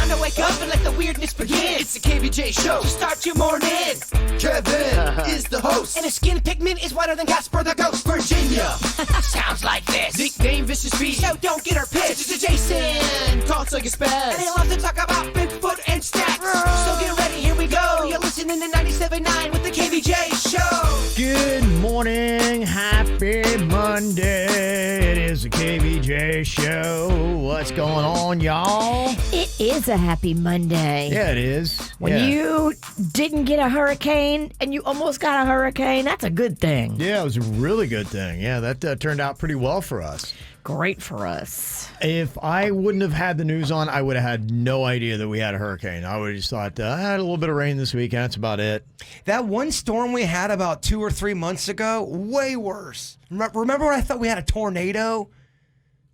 Time to wake up and let the weirdness begin. It's the KVJ show to start your morning. Kevin is the host, and his skin pigment is whiter than Casper the Ghost. Virginia sounds like this. Nickname Vicious Beast, so don't get her pissed. It's Jason, talks like a spaz, and he loves to talk about Bigfoot and stats. So get ready, here we go. You're listening to 97.9 with the KVJ show. Good morning, happy Monday. It is the KVJ show. What's going on, y'all? It is a happy Monday. Yeah, it is. When you didn't get a hurricane and you almost got a hurricane, that's a good thing. Yeah, it was a really good thing. Yeah, that turned out pretty well for us. Great for us. If I wouldn't have had the news on, I would have had no idea that we had a hurricane. I would have just thought, I had a little bit of rain this weekend. That's about it. That one storm we had about 2 or 3 months ago, way worse. Remember when I thought we had a tornado?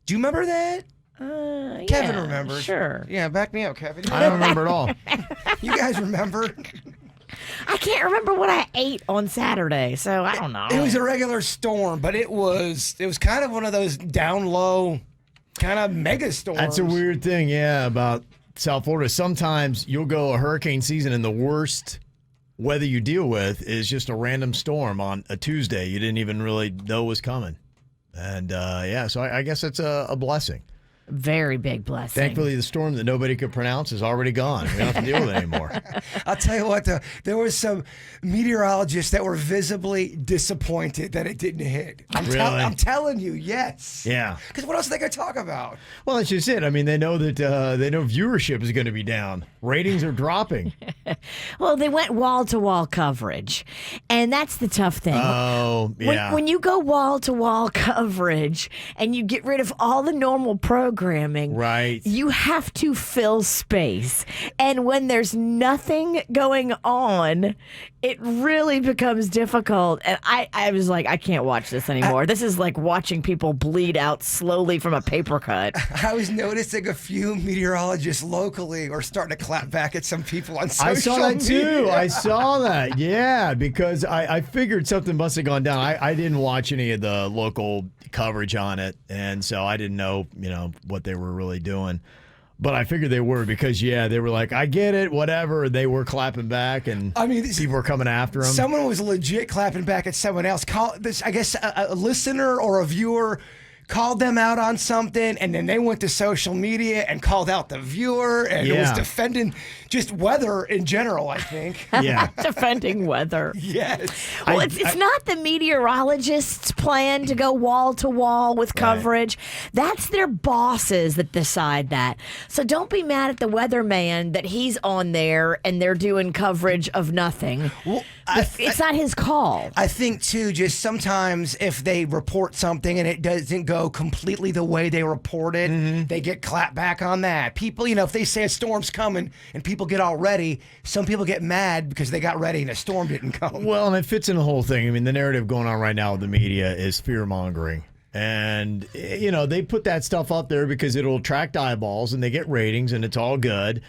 Do you remember that? Kevin remembers. Sure. Yeah, back me up, Kevin. I don't remember at all. You guys remember? I can't remember what I ate on Saturday, so I don't know. It was a regular storm, but it was kind of one of those down low kind of mega storms. That's a weird thing, yeah, about South Florida. Sometimes you'll go a hurricane season and the worst weather you deal with is just a random storm on a Tuesday you didn't even really know was coming. And, so I guess it's a blessing. Very big blessing. Thankfully, the storm that nobody could pronounce is already gone. We don't have to deal with it anymore. I'll tell you what, though, there was some meteorologists that were visibly disappointed that it didn't hit. I'm telling you, yes. Yeah. Because what else are they going to talk about? Well, that's just it. I mean, they know that viewership is going to be down. Ratings are dropping. Well, they went wall-to-wall coverage, and that's the tough thing. Oh, yeah. When you go wall-to-wall coverage and you get rid of all the normal programming, right, you have to fill space. And when there's nothing going on, it really becomes difficult. And I was like, I can't watch this anymore. This is like watching people bleed out slowly from a paper cut. I was noticing a few meteorologists locally are starting to clap back at some people on social media. I saw that too. I saw that. Yeah, because I figured something must have gone down. I didn't watch any of the local coverage on it, and so I didn't know, what they were really doing. But I figured they were because, they were like, I get it, whatever. They were clapping back, and people were coming after them. Someone was legit clapping back at someone else. I guess a listener or a viewer called them out on something, and then they went to social media and called out the viewer, and it was defending just weather in general, I think. Yeah. Defending weather. Yes. Well, it's not the meteorologists' plan to go wall to wall with coverage. That's their bosses that decide that. So don't be mad at the weatherman that he's on there and they're doing coverage of nothing. Well, it's not his call. I think, too, just sometimes if they report something and it doesn't go completely the way they report it, they get clapped back on that. People, if they say a storm's coming and people get all ready, some people get mad because they got ready and a storm didn't come. Well, and it fits in the whole thing. I mean, the narrative going on right now with the media is fear-mongering. And, they put that stuff up there because it'll attract eyeballs and they get ratings and it's all good.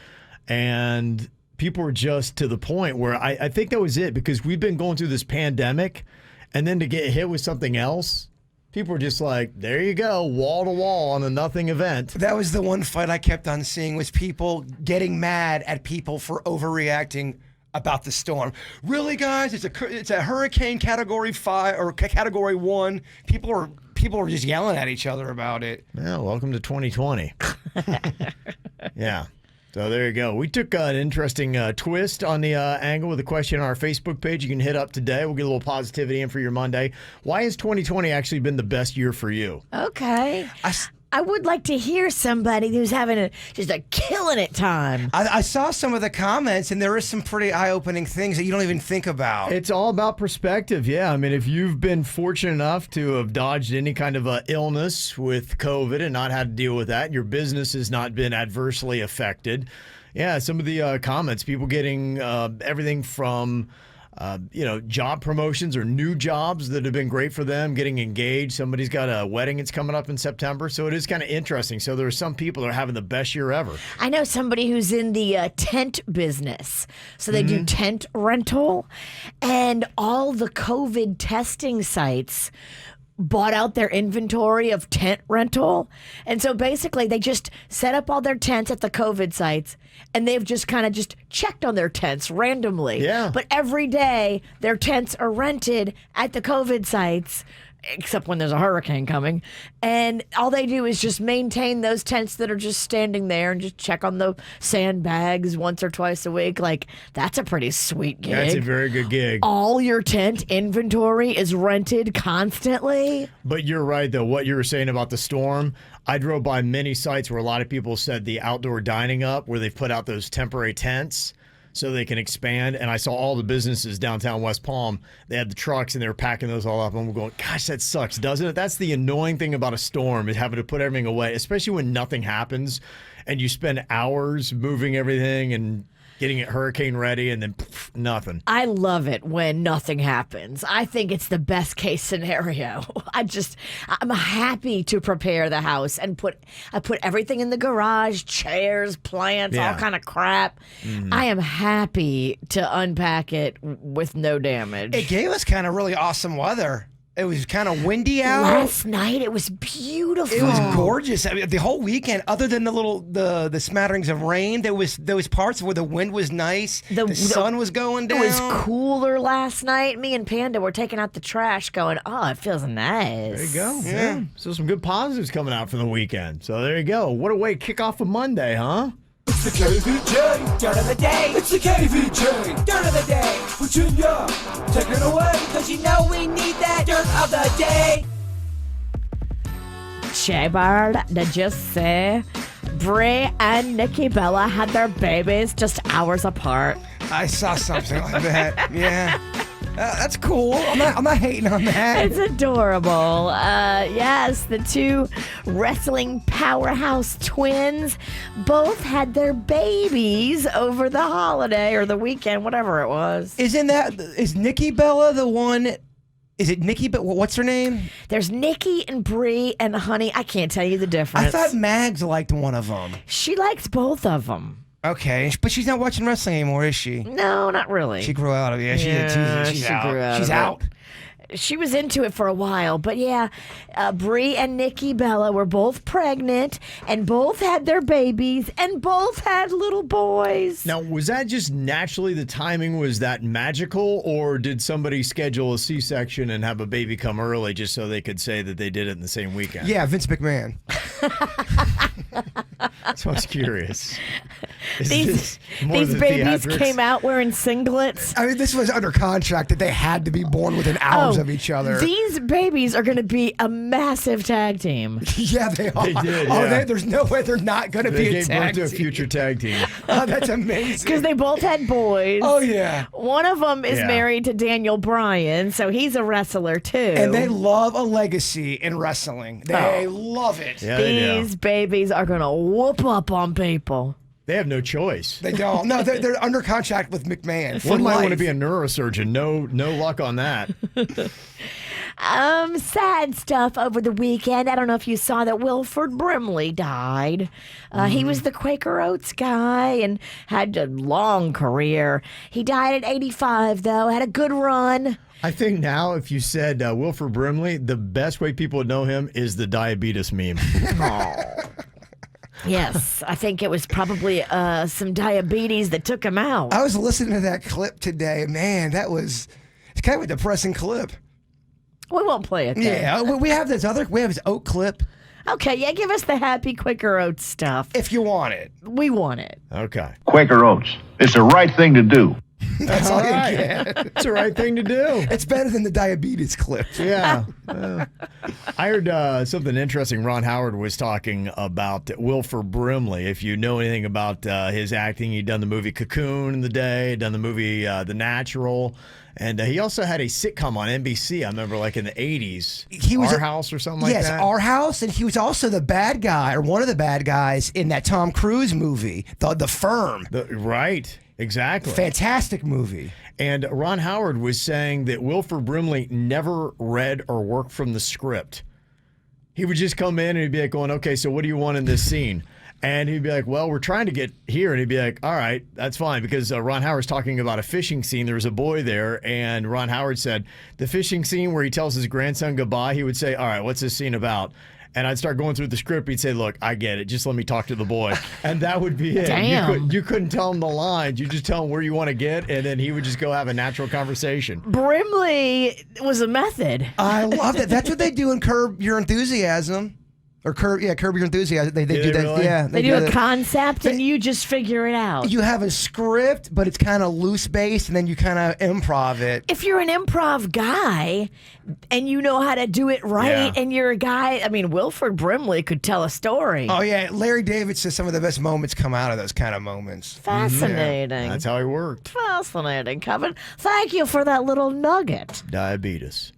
And people are just to the point where I think that was it, because we've been going through this pandemic, and then to get hit with something else, people were just like, there you go, wall to wall on a nothing event. That was the one fight I kept on seeing, was people getting mad at people for overreacting about the storm. Really, guys, it's a hurricane category 5 or category 1. People were just yelling at each other about it. Yeah, welcome to 2020. Yeah. So there you go. We took an interesting twist on the angle with a question on our Facebook page. You can hit up today. We'll get a little positivity in for your Monday. Why has 2020 actually been the best year for you? Okay. I would like to hear somebody who's having just a killing it time. I saw some of the comments, and there is some pretty eye-opening things that you don't even think about. It's all about perspective, yeah. I mean, if you've been fortunate enough to have dodged any kind of illness with COVID and not had to deal with that, and your business has not been adversely affected, yeah, some of the comments, people getting everything from job promotions or new jobs that have been great for them, getting engaged. Somebody's got a wedding that's coming up in September. So it is kind of interesting. So there are some people that are having the best year ever. I know somebody who's in the tent business. So they do tent rental, and all the COVID testing sites bought out their inventory of tent rental. And so basically they just set up all their tents at the COVID sites and they've just kind of just checked on their tents randomly. Yeah. But every day their tents are rented at the COVID sites, except when there's a hurricane coming. And all they do is just maintain those tents that are just standing there and just check on the sandbags once or twice a week. Like, that's a pretty sweet gig. That's a very good gig. All your tent inventory is rented constantly. But you're right, though. What you were saying about the storm, I drove by many sites where a lot of people said the outdoor dining up, where they've put out those temporary tents so they can expand. And I saw all the businesses downtown West Palm. They had the trucks and they were packing those all up. And we're going, gosh, that sucks, doesn't it? That's the annoying thing about a storm, is having to put everything away, especially when nothing happens and you spend hours moving everything and getting it hurricane ready, and then nothing. I love it when nothing happens. I think it's the best case scenario. I'm happy to prepare the house and I put everything in the garage, chairs, plants, all kind of crap. I am happy to unpack it with no damage. It gave us kind of really awesome weather. It was kind of windy out. Last night it was beautiful. It was gorgeous. I mean, the whole weekend, other than the smatterings of rain, there was those parts where the wind was nice. The sun was going down. It was cooler last night. Me and Panda were taking out the trash going, oh, it feels nice. There you go. Yeah. So some good positives coming out from the weekend. So there you go. What a way to kick off a Monday, huh? It's the KVJ Dirt of the Day. It's the KVJ Dirt of the Day. Virginia, take it away, because you know we need that Dirt of the Day. Shepard, did you say Brie and Nikki Bella had their babies just hours apart? I saw something like that. Yeah. That's cool. I'm not hating on that. It's adorable. Yes, the two wrestling powerhouse twins both had their babies over the holiday or the weekend, whatever it was. Is Nikki Bella the one? Is it Nikki? But what's her name? There's Nikki and Brie and Honey. I can't tell you the difference. I thought Mags liked one of them. She likes both of them. Okay, but she's not watching wrestling anymore, is she? No, not really. She grew out of it. Yeah, she's out. Grew out she's of out. It. She was into it for a while, but yeah, Brie and Nikki Bella were both pregnant and both had their babies and both had little boys. Now, was that just naturally the timing was that magical, or did somebody schedule a C-section and have a baby come early just so they could say that they did it in the same weekend? Yeah, Vince McMahon. So I was curious. These babies came out wearing singlets. I mean, this was under contract that they had to be born within hours of each other. These babies are going to be a massive tag team. Yeah, they are. They did, yeah. There's no way they're not going to be a tag team. They gave birth to a future tag team. Oh, that's amazing. Because they both had boys. Oh, yeah. One of them is married to Daniel Bryan, so he's a wrestler, too. And they love a legacy in wrestling. They love it. Yeah, These babies are going to whoop up on people. They have no choice. They don't. No, they're under contract with McMahon. One might want to be a neurosurgeon. No luck on that. Sad stuff over the weekend. I don't know if you saw that Wilford Brimley died. He was the Quaker Oats guy and had a long career. He died at 85, though. Had a good run. I think now if you said Wilford Brimley, the best way people would know him is the diabetes meme. Yes, I think it was probably some diabetes that took him out. I was listening to that clip today. Man, it's kind of a depressing clip. We won't play it then. Yeah, we have his oat clip. Okay, yeah, give us the happy Quaker Oats stuff. If you want it. We want it. Okay. Quaker Oats. It's the right thing to do. That's all you get. It's the right thing to do. It's better than the diabetes clip. Yeah. I heard something interesting. Ron Howard was talking about Wilford Brimley. If you know anything about his acting, he'd done the movie Cocoon in the day, done the movie The Natural. And he also had a sitcom on NBC, I remember, like in the 80s. He was Our House or something like that? Yes, Our House. And he was also the bad guy, or one of the bad guys, in that Tom Cruise movie, The Firm. Right. Exactly. Fantastic movie. And Ron Howard was saying that Wilford Brimley never read or worked from the script. He would just come in and he'd be like going, okay, so what do you want in this scene? And he'd be like, well, we're trying to get here. And he'd be like, all right, that's fine. Because Ron Howard's talking about a fishing scene. There was a boy there. And Ron Howard said, the fishing scene where he tells his grandson goodbye, he would say, all right, what's this scene about? And I'd start going through the script. He'd say, look, I get it. Just let me talk to the boy. And that would be it. Damn. You couldn't tell him the lines. You just tell him where you want to get. And then he would just go have a natural conversation. Brimley was a method. I love it. That's what they do in Curb Your Enthusiasm. Or Curb Your Enthusiasm. They do that. Really? Yeah, They do a that. concept and you just figure it out. You have a script, but it's kind of loose based, and then you kind of improv it. If you're an improv guy and you know how to do it right, Yeah. and you're a guy, I mean, Wilford Brimley could tell a story. Oh yeah, Larry David says some of the best moments come out of those kind of moments. Fascinating. That's how he worked. Fascinating, Kevin. Thank you for that little nugget. Diabetes.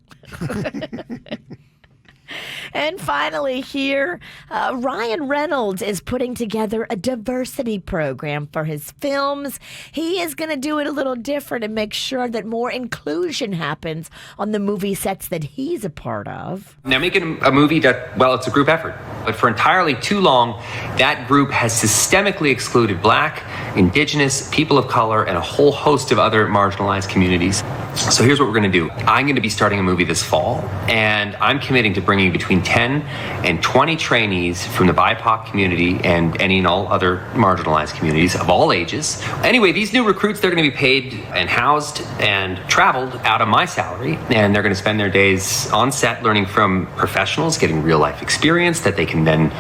And finally, here, Ryan Reynolds is putting together a diversity program for his films. He is going to do it a little different and make sure that more inclusion happens on the movie sets that he's a part of. Now, making a movie that, well, it's a group effort. But for entirely too long, that group has systemically excluded Black, Indigenous, people of color, and a whole host of other marginalized communities. So here's what we're going to do. I'm going to be starting a movie this fall, and I'm committing to bringing between 10 and 20 trainees from the BIPOC community and any and all other marginalized communities of all ages. Anyway, these new recruits, they're going to be paid and housed and traveled out of my salary, and they're going to spend their days on set learning from professionals, getting real life experience that they can then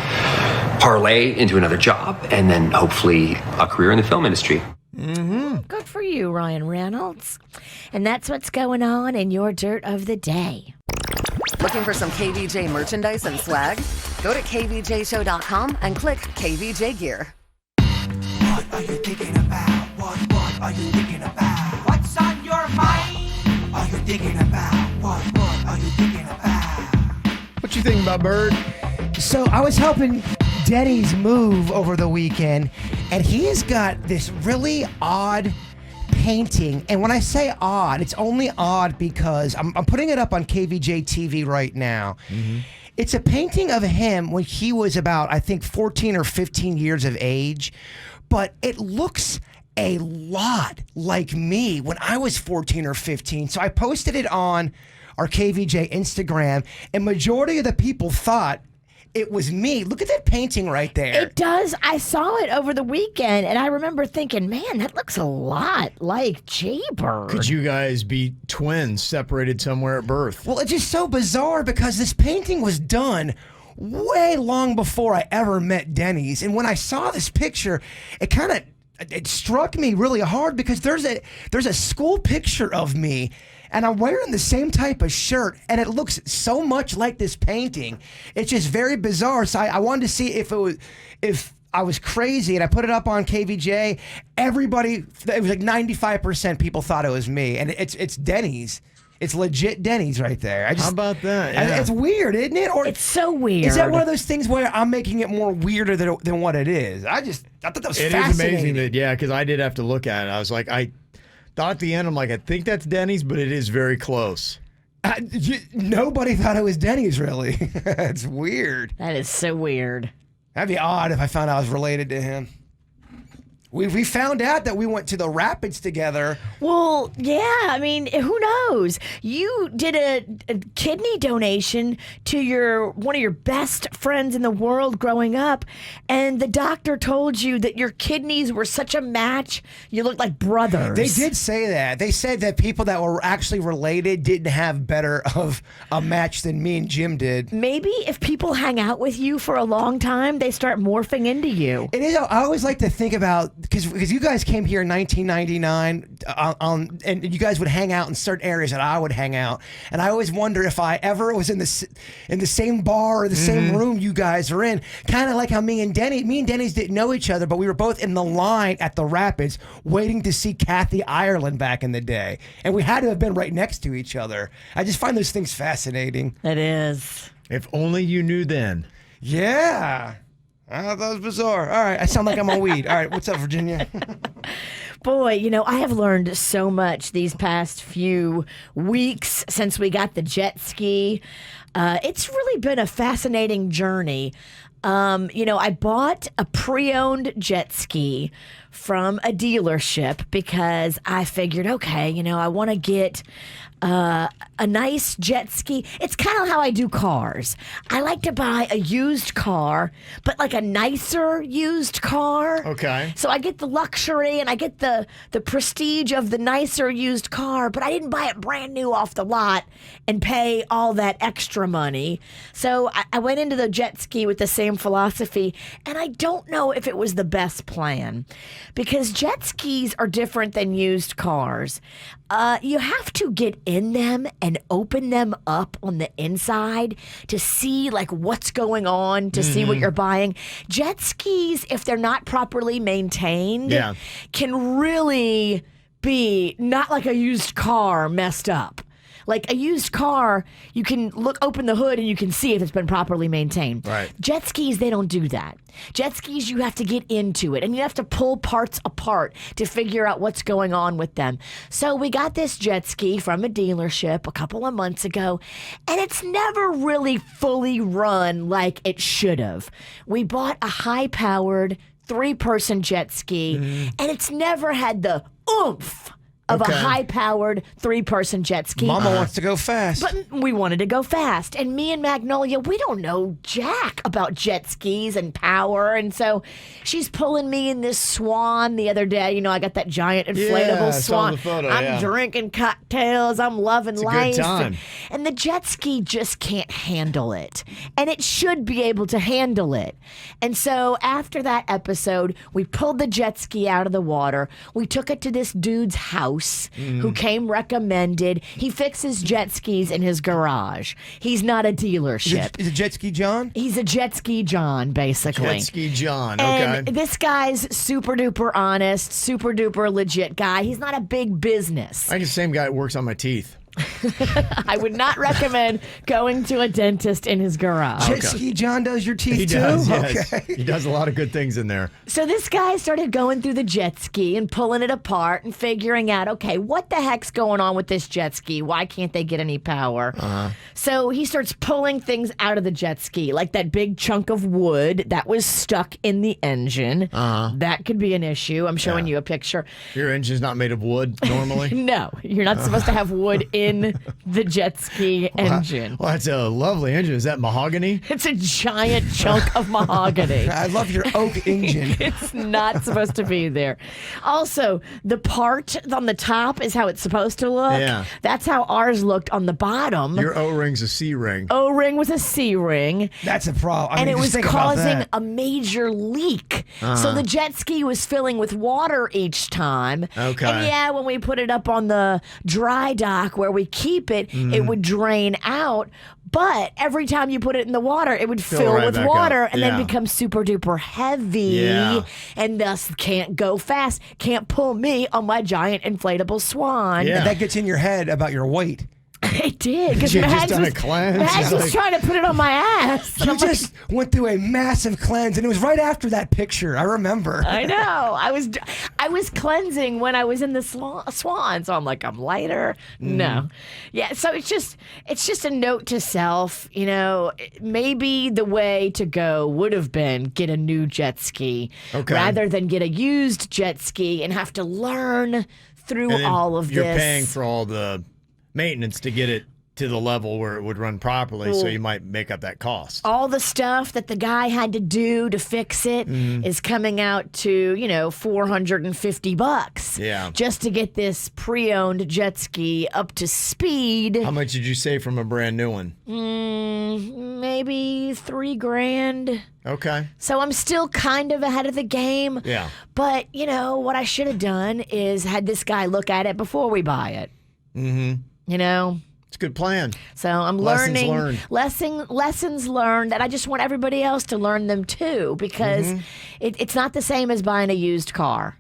parlay into another job and then hopefully a career in the film industry. Good for you, Ryan Reynolds. And that's what's going on in your Dirt of the Day. Looking for some KVJ merchandise and swag? Go to kvjshow.com and click KVJ Gear. What are you thinking about? What are you thinking about? What's on your mind? Are you thinking about? What are you thinking about? What you think about Bird? So I was helping Denny's move over the weekend, and he has got this really odd painting. And when I say odd, it's only odd because I'm putting it up on KVJ TV right now. It's a painting of him when he was about, I think, 14 or 15 years of age, but it looks a lot like me when I was 14 or 15. So I posted it on our KVJ Instagram, and majority of the people thought it was me. Look at that painting right there. It does. I saw it over the weekend, and I remember thinking, man, that looks a lot like Jaybird. Could you guys be twins separated somewhere at birth? Well, it's just so bizarre because this painting was done way long before I ever met Denny's. And when I saw this picture, it struck me really hard because there's a school picture of me, and I'm wearing the same type of shirt, and it looks so much like this painting. It's just very bizarre. So I wanted to see if I was crazy, and I put it up on KVJ. Everybody, it was like 95% people thought it was me, and it's Denny's. It's legit Denny's right there. How about that? Yeah. It's weird, isn't it? Or It's so weird. is that one of those things where I'm making it more weirder than what it is? I thought that was It is fascinating. amazing that, yeah, because I did have to look at it. I was like, I thought at the end, I'm like, I think that's Denny's, but it is very close. Nobody thought it was Denny's, really. It's weird. That is so weird. That'd be odd if I found out I was related to him. We found out that we went to the Rapids together. Well, yeah, I mean, who knows? You did a kidney donation to one of your best friends in the world growing up, and the doctor told you that your kidneys were such a match, you looked like brothers. They did say that. They said that people that were actually related didn't have better of a match than me and Jim did. Maybe if people hang out with you for a long time, they start morphing into you. It is. I always like to think about because you guys came here in 1999, and you guys would hang out in certain areas that I would hang out, and I always wonder if I ever was in the same bar or the same room you guys are in. Kind of like how me and Denny's didn't know each other, but we were both in the line at the Rapids waiting to see Kathy Ireland back in the day, and we had to have been right next to each other. I just find those things fascinating. It is. If only you knew then. Yeah. I thought that was bizarre. All right, I sound like I'm on weed. All right, what's up, Virginia? Boy, I have learned so much these past few weeks since we got the jet ski. It's really been a fascinating journey. I bought a pre-owned jet ski from a dealership because I figured, okay, I want to get a nice jet ski. It's kind of how I do cars. I like to buy a used car, but like a nicer used car. Okay. So I get the luxury and I get the prestige of the nicer used car, but I didn't buy it brand new off the lot and pay all that extra money. So I went into the jet ski with the same philosophy, and I don't know if it was the best plan because jet skis are different than used cars. You have to get in them and open them up on the inside to see like what's going on, to see what you're buying. Jet skis, if they're not properly maintained, can really be not like a used car messed up. Like a used car, you can open the hood and you can see if it's been properly maintained. Right. Jet skis, they don't do that. Jet skis, you have to get into it and you have to pull parts apart to figure out what's going on with them. So we got this jet ski from a dealership a couple of months ago, and it's never really fully run like it should have. We bought a high-powered 3-person jet ski, and it's never had the oomph of a high-powered 3-person jet ski. Mama wants to go fast. But we wanted to go fast. And me and Magnolia, we don't know jack about jet skis and power. And so she's pulling me in this Swan the other day. I got that giant inflatable I saw Swan. the photo, I'm drinking cocktails. I'm loving life. Good time. And the jet ski just can't handle it. And it should be able to handle it. And so after that episode, we pulled the jet ski out of the water. We took it to this dude's house who came recommended. He fixes jet skis in his garage. He's not a dealership. Is it Jet Ski John? He's a jet ski John, basically. Jet ski John, okay. And this guy's super duper honest, super duper legit guy. He's not a big business. I think the same guy that works on my teeth. I would not recommend going to a dentist in his garage. Jet Ski John does your teeth He too? does, yes. Okay. He does a lot of good things in there. So this guy started going through the jet ski and pulling it apart and figuring out, okay, what the heck's going on with this jet ski? Why can't they get any power? So he starts pulling things out of the jet ski, like that big chunk of wood that was stuck in the engine. That could be an issue. I'm showing you a picture. Your engine's not made of wood normally? No, you're not supposed to have wood in the jet ski engine. Well, that's a lovely engine. Is that mahogany? It's a giant chunk of mahogany. I love your oak engine. It's not supposed to be there. Also, the part on the top is how it's supposed to look. Yeah. That's how ours looked on the bottom. Your O-ring's a C-ring. O-ring was a C-ring. That's a problem. And it was think about causing that. a major leak. So the jet ski was filling with water each time. Okay. And when we put it up on the dry dock where we keep it, it would drain out. But every time you put it in the water, it would fill right with back water up. and then become super duper heavy and thus can't go fast, can't pull me on my giant inflatable Swan. Yeah. And that gets in your head about your weight. It did, because You just Mads done was, a cleanse. Mads was Like- trying to put it on my ass. And You I'm like, just went through a massive cleanse, and it was right after that picture. I remember. I know. I was cleansing when I was in the Swan, so I'm like, I'm lighter. No, yeah. So it's just a note to self. Maybe the way to go would have been get a new jet ski rather than get a used jet ski and have to learn through And then all of you're this. paying for all the maintenance to get it to the level where it would run properly, so you might make up that cost. All the stuff that the guy had to do to fix it is coming out to, $450. Yeah. Just to get this pre-owned jet ski up to speed. How much did you save from a brand new one? Maybe $3,000. Okay. So I'm still kind of ahead of the game. Yeah. But, what I should have done is had this guy look at it before we buy it. It's a good plan. So I'm Lessons learning learned. lessons learned, and I just want everybody else to learn them too, because it's not the same as buying a used car.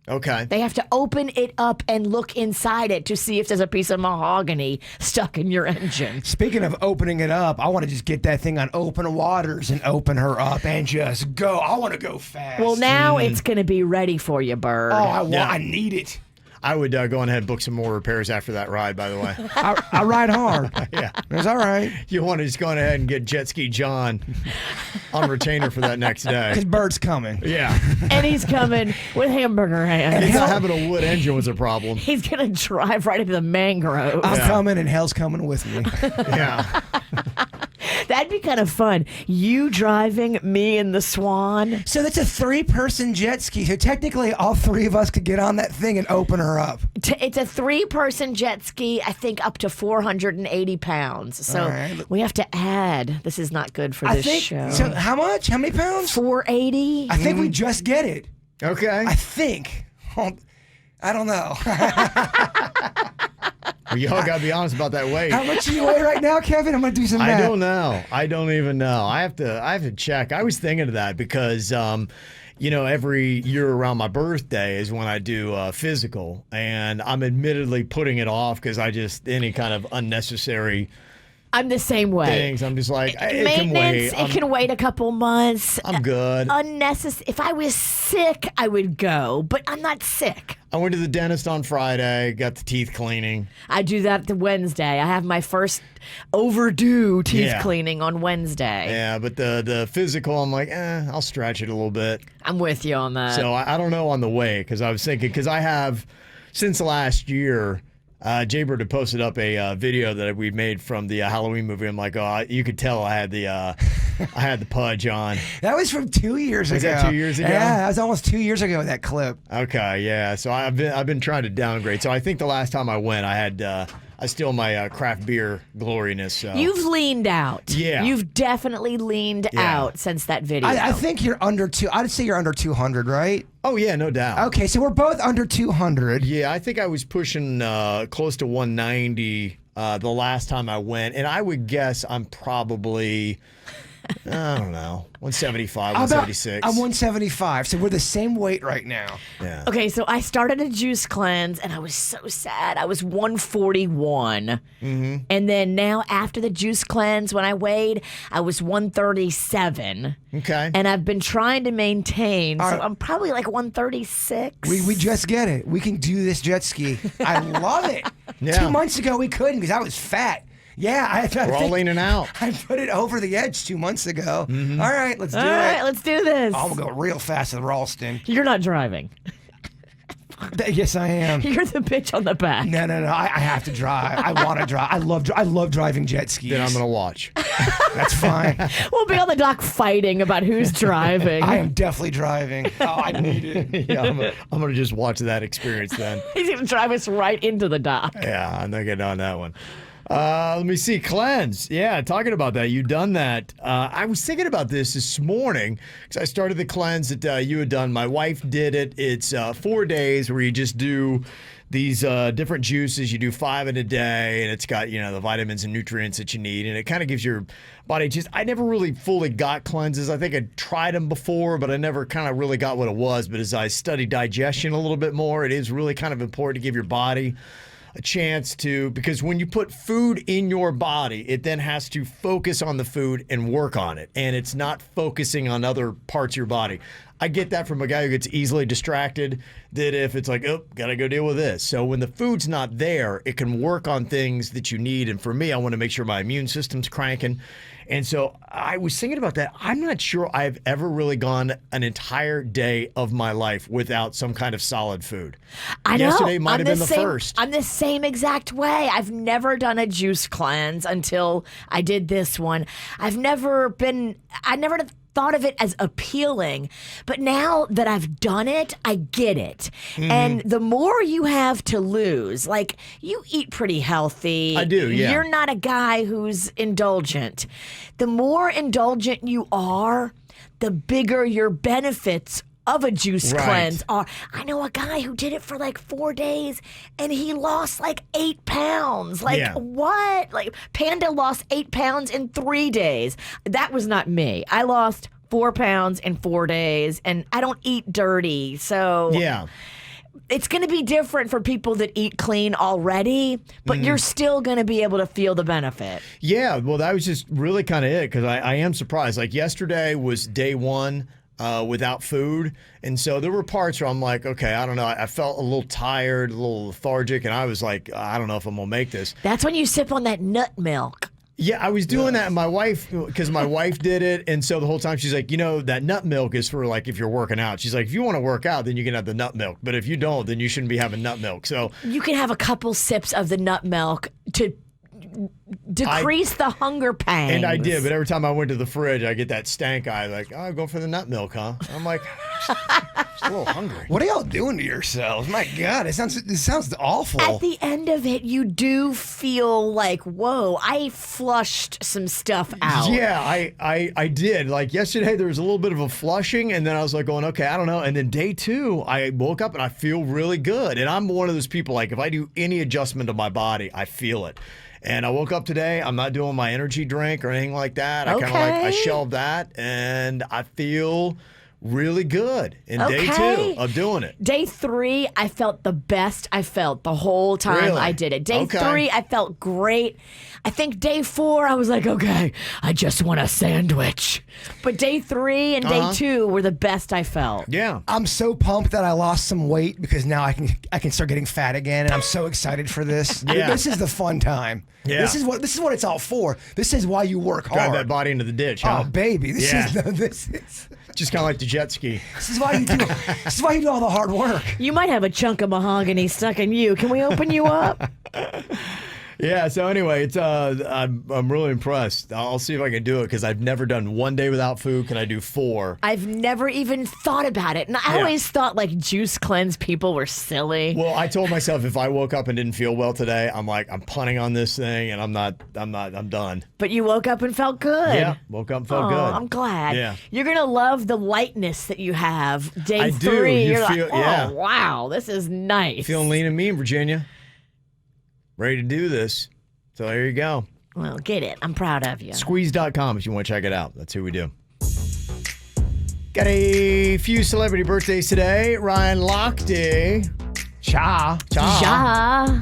Okay. They have to open it up and look inside it to see if there's a piece of mahogany stuck in your engine. Speaking of opening it up, I want to just get that thing on open waters and open her up and just go. I want to go fast. Well, now it's going to be ready for you, Bird. I need it. I would go on ahead and book some more repairs after that ride, by the way. I ride hard. Yeah. It's all right. You want to just go on ahead and get Jet Ski John on retainer for that next day. Because Bert's coming. Yeah. And he's coming with hamburger hands. He's not having a wood engine was a problem. He's going to drive right into the mangroves. I'm coming and hell's coming with me. Yeah. That'd be kind of fun. You driving, me and the Swan. So that's a 3-person jet ski. So technically, all 3 of us could get on that thing and open her up. It's a 3-person jet ski, I think up to 480 pounds. So All right. we have to add. This is not good for this show. So how much? How many pounds? 480. I think we just get it. Okay. I think. I don't know. Well, y'all got to be honest about that weight. How much do you weigh right now, Kevin? I'm gonna do some math. I don't know. I don't even know. I have to check. I was thinking of that because every year around my birthday is when I do physical, and I'm admittedly putting it off because any kind of unnecessary I'm the same way. things. I'm just like, it can Maintenance, wait. it can wait a couple months. I'm good. Unnecessary. If I was sick, I would go, but I'm not sick. I went to the dentist on Friday, got the teeth cleaning. I do that the Wednesday. I have my first overdue teeth Yeah. cleaning on Wednesday. Yeah, but the physical, I'm like, I'll stretch it a little bit. I'm with you on that. So I don't know on the way because I was thinking, because I have, since last year, Jaybird had posted up a video that we made from the Halloween movie. I'm like, you could tell I had the pudge on. That was from 2 years ago. Was that 2 years ago? Yeah, that was almost 2 years ago, that clip. Okay, yeah. So I've been trying to downgrade. So I think the last time I went, I still my craft beer gloriness. So. You've leaned out. Yeah. You've definitely leaned out since that video. I think you're under I'd say you're under 200, right? Oh yeah, no doubt. Okay, so we're both under 200. Yeah, I think I was pushing close to 190 the last time I went, and I would guess I'm probably, I don't know, 175, 176. I'm 175, so we're the same weight right now. Yeah. Okay, so I started a juice cleanse and I was so sad. I was 141. Mm-hmm. And then now after the juice cleanse, when I weighed, I was 137. Okay. And I've been trying to maintain, so I'm probably like 136. We just get it. We can do this jet ski. I love it. Yeah. 2 months ago we couldn't because I was fat. Yeah, We're all leaning out. I put it over the edge 2 months ago. Mm-hmm. All right, let's do All it. right, let's do this. I'm gonna go real fast at Ralston. You're not driving. Yes, I am. You're the bitch on the back. No. I have to drive. I want to drive. I love driving jet skis. Then I'm gonna watch. That's fine. We'll be on the dock fighting about who's driving. I am definitely driving. Oh, I need it. Yeah, I'm gonna just watch that experience then. He's going to drive us right into the dock. Yeah, I'm not getting on that one. Let me see. Cleanse. Yeah, talking about that. You done that. I was thinking about this morning because I started the cleanse that you had done. My wife did it. It's 4 days where you just do these different juices. You do 5 in a day, and it's got, the vitamins and nutrients that you need. And it kind of gives your body I never really fully got cleanses. I think I tried them before, but I never kind of really got what it was. But as I studied digestion a little bit more, it is really kind of important to give your body a chance to, because when you put food in your body, it then has to focus on the food and work on it. And it's not focusing on other parts of your body. I get that from a guy who gets easily distracted, that if it's like, gotta go deal with this. So when the food's not there, it can work on things that you need. And for me, I want to make sure my immune system's cranking. And so I was thinking about that. I'm not sure I've ever really gone an entire day of my life without some kind of solid food. I know. Yesterday might have been the same, first. I'm the same exact way. I've never done a juice cleanse until I did this one. I never thought of it as appealing, but now that I've done it, I get it. Mm-hmm. And the more you have to lose, like, you eat pretty healthy. I do, yeah. You're not a guy who's indulgent. The more indulgent you are, the bigger your benefits of a juice Right. cleanse are. I know a guy who did it for like 4 days and he lost like 8 pounds. Like, Yeah. what? Like, Panda lost 8 pounds in 3 days. That was not me. I lost 4 pounds in 4 days, and I don't eat dirty. So Yeah. it's going to be different for people that eat clean already, but you're still going to be able to feel the benefit. Yeah, well, that was just really kind of it, because I am surprised. Like, yesterday was day one without food. And so there were parts where I'm like, okay, I don't know. I felt a little tired, a little lethargic, and I was like, I don't know if I'm going to make this. That's when you sip on that nut milk. Yeah, I was doing that, and my wife, because my wife did it, and so the whole time she's like, that nut milk is for like if you're working out. She's like, if you want to work out, then you can have the nut milk, but if you don't, then you shouldn't be having nut milk. So you can have a couple sips of the nut milk to decrease the hunger pangs. And I did, but every time I went to the fridge, I get that stank eye, like, oh, go for the nut milk, huh? I'm like, just a little hungry. What are y'all doing to yourselves? My God, it sounds awful. At the end of it, you do feel like, whoa, I flushed some stuff out. Yeah, I did. Like yesterday, there was a little bit of a flushing, and then I was like going, okay, I don't know. And then day 2, I woke up and I feel really good. And I'm one of those people, like if I do any adjustment to my body, I feel it. And I woke up today, I'm not doing my energy drink or anything like that. I shelved that, and I feel really good in day 2 of doing it. Day 3, I felt the best I felt the whole time I did it. Day 3, I felt great. I think day 4, I was like, okay, I just want a sandwich. But day 3 and day 2 were the best I felt. Yeah. I'm so pumped that I lost some weight because now I can start getting fat again, and I'm so excited for this. Yeah. This is the fun time. Yeah. This is what it's all for. This is why you work hard. Drive that body into the ditch, huh? Oh, baby. This is just kind of like the jet ski. This is why you do. This is why you do all the hard work. You might have a chunk of mahogany stuck in you. Can we open you up? Yeah, so anyway, it's I'm really impressed. I'll see if I can do it because I've never done 1 day without food. Can I do 4? I've never even thought about it. And I always thought like juice cleanse people were silly. Well, I told myself if I woke up and didn't feel well today, I'm punting on this thing and I'm done. But you woke up and felt good. Yeah, woke up and felt good. I'm glad. Yeah. You're going to love the lightness that you have day I 3. do. You're feel, like, wow, this is nice. Feeling lean and mean, Virginia. Ready to do this. So there you go. Well, get it. I'm proud of you. Squeeze.com if you want to check it out. That's who we do. Got a few celebrity birthdays today. Ryan Lochte. Cha. Ja.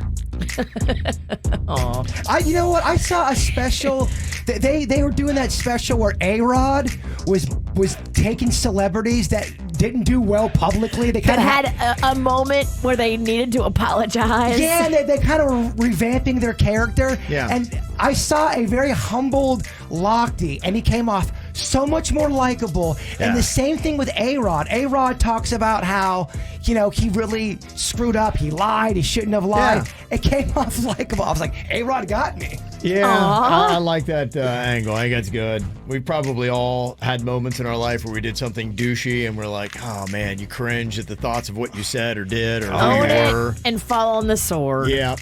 You know what? I saw a special. They were doing that special where A-Rod was taking celebrities that didn't do well publicly. They kind of had a moment where they needed to apologize. Yeah, they kind of revamping their character. Yeah. And I saw a very humbled Lochte, and he came off so much more likable. Yeah. And the same thing with A-Rod. A-Rod talks about how, he really screwed up. He lied. He shouldn't have lied. Yeah. It came off likable. I was like, A-Rod got me. Yeah, I like that angle. I think that's good. We've probably all had moments in our life where we did something douchey and we're like, oh man, you cringe at the thoughts of what you said or did or who you were. And fall on the sword. Yeah.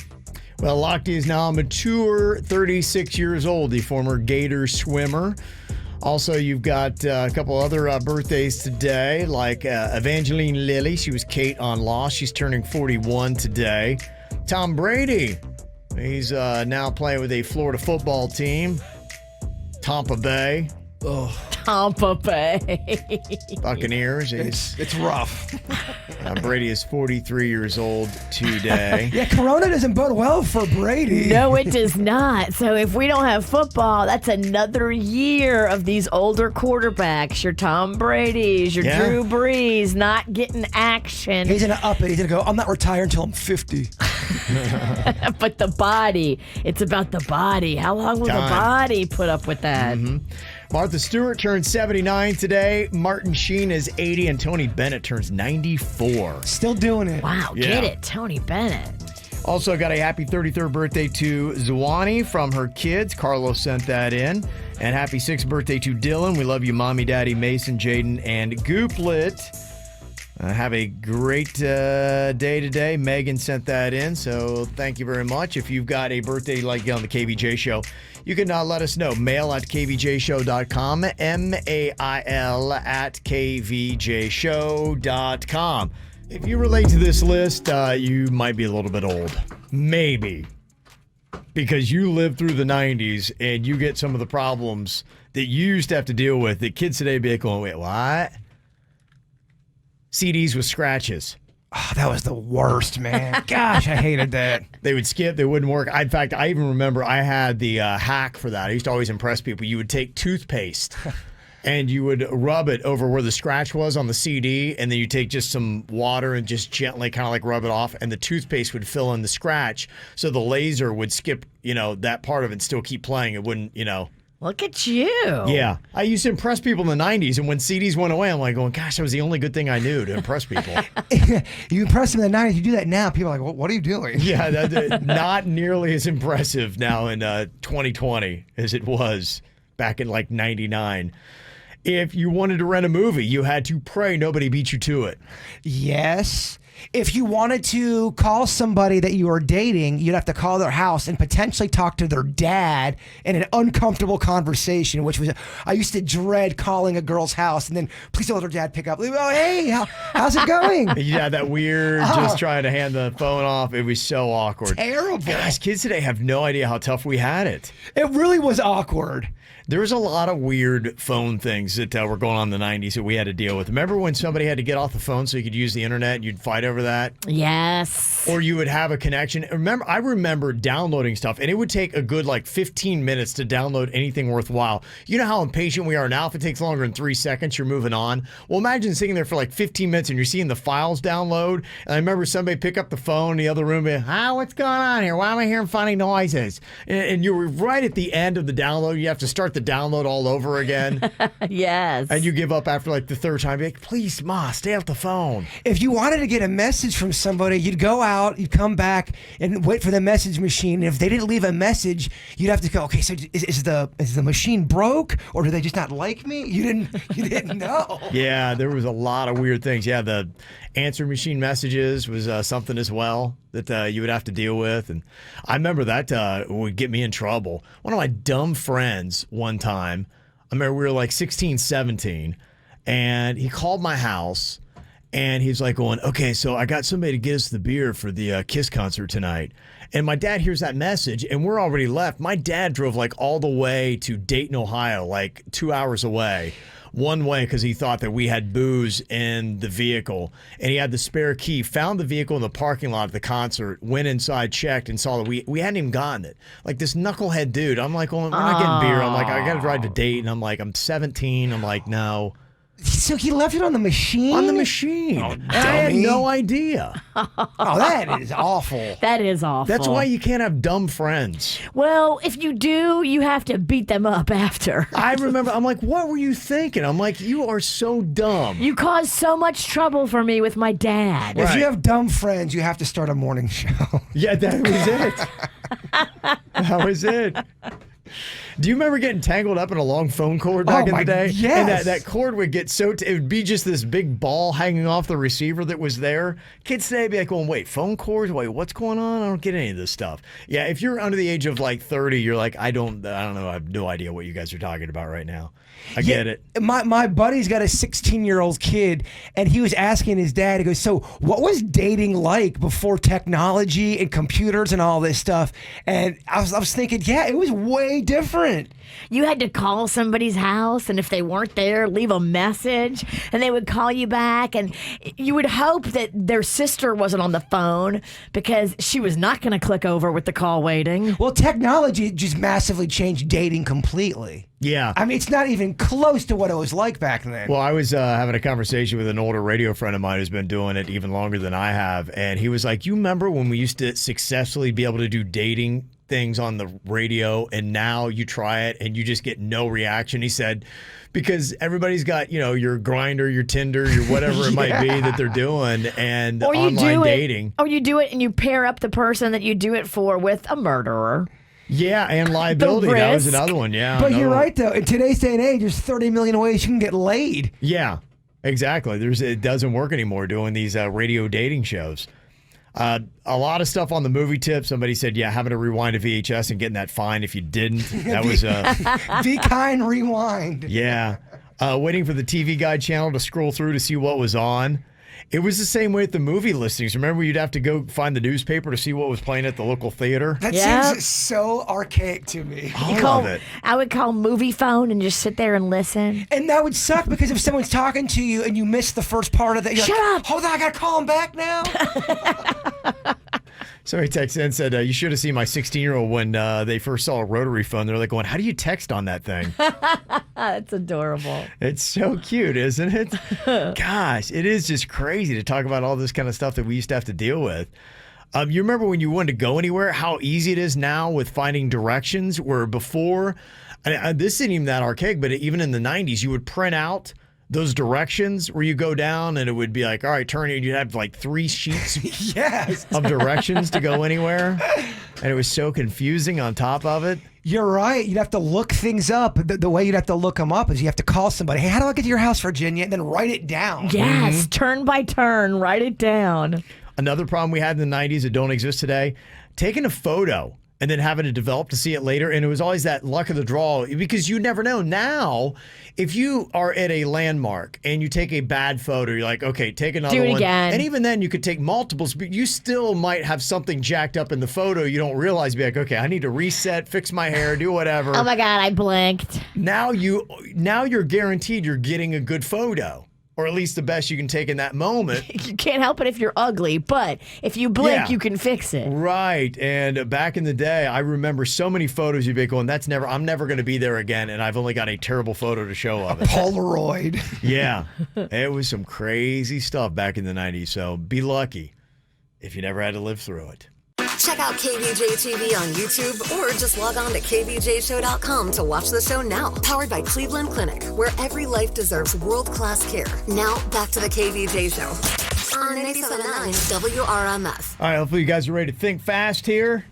Well, Lochte is now a mature 36 years old, the former Gator swimmer. Also, you've got a couple other birthdays today, like Evangeline Lilly. She was Kate on Lost. She's turning 41 today. Tom Brady. He's now playing with a Florida football team, Tampa Bay. Tampa Bay. Buccaneers. It's rough. Brady is 43 years old today. Yeah, Corona doesn't bode well for Brady. No, it does not. So if we don't have football, that's another year of these older quarterbacks. Your Tom Brady's, your Drew Brees not getting action. He's going to up it. He's going to go, I'm not retired until I'm 50. But the body, it's about the body. How long will the body put up with that? Mm-hmm. Martha Stewart turns 79 today. Martin Sheen is 80, and Tony Bennett turns 94. Still doing it. Wow, get it, Tony Bennett. Also got a happy 33rd birthday to Zwani from her kids. Carlos sent that in. And happy 6th birthday to Dylan. We love you, Mommy, Daddy, Mason, Jaden, and Gooplet. Have a great day today. Megan sent that in, so thank you very much. If you've got a birthday like on the KVJ show, you can let us know. Mail at kvjshow.com, mail at kvjshow.com. If you relate to this list, you might be a little bit old. Maybe. Because you lived through the 90s and you get some of the problems that you used to have to deal with that kids today be like, going, wait, what? CDs with scratches. Oh, that was the worst, man. Gosh, I hated that. They would skip. They wouldn't work. In fact, I even remember I had the hack for that. I used to always impress people. You would take toothpaste And you would rub it over where the scratch was on the CD, and then you take just some water and just gently kind of like rub it off, and the toothpaste would fill in the scratch, so the laser would skip, that part of it and still keep playing. It wouldn't, Look at you. Yeah. I used to impress people in the 90s, and when CDs went away, I'm like going, gosh, that was the only good thing I knew, to impress people. You impress them in the 90s, you do that now, people are like, what are you doing? Yeah, not nearly as impressive now in 2020 as it was back in like 99. If you wanted to rent a movie, you had to pray nobody beat you to it. Yes. If you wanted to call somebody that you were dating, you'd have to call their house and potentially talk to their dad in an uncomfortable conversation, which was, I used to dread calling a girl's house and then please don't let her dad pick up. Oh, hey, how's it going? Yeah, that weird, just trying to hand the phone off. It was so awkward. Terrible. Guys, kids today have no idea how tough we had it. It really was awkward. There was a lot of weird phone things that were going on in the 90s that we had to deal with. Remember when somebody had to get off the phone so you could use the internet and you'd fight over that? Yes. Or you would have a connection. I remember downloading stuff, and it would take a good 15 minutes to download anything worthwhile. You know how impatient we are now? If it takes longer than 3 seconds, you're moving on. Well, imagine sitting there for 15 minutes and you're seeing the files download. And I remember somebody pick up the phone in the other room and what's going on here? Why am I hearing funny noises? And you were right at the end of the download. You have to start the download all over again. Yes. And you give up after the third time. Be like, please, Ma, stay off the phone. If you wanted to get a message from somebody, you'd go out, you'd come back and wait for the message machine. And if they didn't leave a message, you'd have to go, okay, so is the machine broke or do they just not like me? You didn't know. Yeah, there was a lot of weird things. Yeah, the answer machine messages was something as well that you would have to deal with. And I remember that would get me in trouble. One of my dumb friends one time, I remember we were 16, 17, and he called my house, and he's going, okay, so I got somebody to get us the beer for the Kiss concert tonight. And my dad hears that message, and we're already left. My dad drove all the way to Dayton, Ohio, 2 hours away. One way because he thought that we had booze in the vehicle, and he had the spare key, found the vehicle in the parking lot of the concert, went inside, checked, and saw that we hadn't even gotten it. This knucklehead dude. I'm like, well, we're not getting beer. I'm like, I got to drive to Dayton. I'm like, I'm 17. I'm like, no. So he left it on the machine? On the machine. Oh, I had no idea. Oh, that is awful. That is awful. That's why you can't have dumb friends. Well, if you do, you have to beat them up after. I remember, I'm like, what were you thinking? I'm like, you are so dumb. You caused so much trouble for me with my dad. If Right. you have dumb friends, you have to start a morning show. Yeah, that was it. That was it. Do you remember getting tangled up in a long phone cord back in the day? Yes. And that cord would get it would be just this big ball hanging off the receiver that was there. Kids today be going, wait, phone cords? Wait, what's going on? I don't get any of this stuff. Yeah, if you're under the age of 30, you're like, I don't know. I have no idea what you guys are talking about right now. I get it. My buddy's got a 16-year-old kid, and he was asking his dad, he goes, so what was dating like before technology and computers and all this stuff? And I was thinking, yeah, it was way different. You had to call somebody's house, and if they weren't there, leave a message, and they would call you back, and you would hope that their sister wasn't on the phone because she was not going to click over with the call waiting. Well, technology just massively changed dating completely. Yeah. I mean, it's not even close to what it was like back then. Well, I was having a conversation with an older radio friend of mine who's been doing it even longer than I have, and he was like, you remember when we used to successfully be able to do dating things on the radio, and now you try it and you just get no reaction? He said, because everybody's got, your Grindr, your Tinder, your whatever it might be that they're doing, and Or you online do dating. Or you do it and you pair up the person that you do it for with a murderer. Yeah, and liability. That was risk. another one. Yeah. But another you're one. right, though. In today's day and age, there's 30 million ways you can get laid. Yeah, exactly. It doesn't work anymore doing these radio dating shows. A lot of stuff on the movie tip. Somebody said, yeah, having to rewind a VHS and getting that fine if you didn't. That was Be kind, rewind. yeah. Waiting for the TV Guide channel to scroll through to see what was on. It was the same way at the movie listings. Remember, you'd have to go find the newspaper to see what was playing at the local theater? That Yep. seems so archaic to me. I love it. I would call movie phone and just sit there and listen. And that would suck because if someone's talking to you and you miss the first part of that, you're Shut like, up. hold on, I got to call them back now. Somebody texted in and said, you should have seen my 16-year-old when they first saw a rotary phone. They're like going, how do you text on that thing? That's adorable. It's so cute, isn't it? Gosh, it is just crazy to talk about all this kind of stuff that we used to have to deal with. You remember when you wanted to go anywhere, how easy it is now with finding directions, where before, and this isn't even that archaic, but even in the 90s, you would print out those directions where you go down and it would be like, all right, turn here. You'd have like 3 sheets Yes. of directions to go anywhere. And it was so confusing on top of it. You're right. You'd have to look things up. The way you'd have to look them up is you have to call somebody. Hey, how do I get to your house, Virginia? And then write it down. Yes, turn by turn, write it down. Another problem we had in the 90s that don't exist today, taking a photo and then having to develop to see it later. And it was always that luck of the draw because you never know. Now, if you are at a landmark and you take a bad photo, you're like, okay, take another one. Do it again. And even then you could take multiples, but you still might have something jacked up in the photo. You don't realize, be like, okay, I need to reset, fix my hair, do whatever. Oh my God, I blinked. Now you're guaranteed you're getting a good photo. Or at least the best you can take in that moment. You can't help it if you're ugly, but if you blink, you can fix it. Right. And back in the day, I remember so many photos you'd be going, I'm never going to be there again. And I've only got a terrible photo to show of it. Polaroid. Yeah. It was some crazy stuff back in the 90s. So be lucky if you never had to live through it. Check out KVJ TV on YouTube or just log on to kvjshow.com to watch the show now. Powered by Cleveland Clinic, where every life deserves world-class care. Now, back to the KVJ Show on 97.9 WRMF. All right, hopefully you guys are ready to think fast here.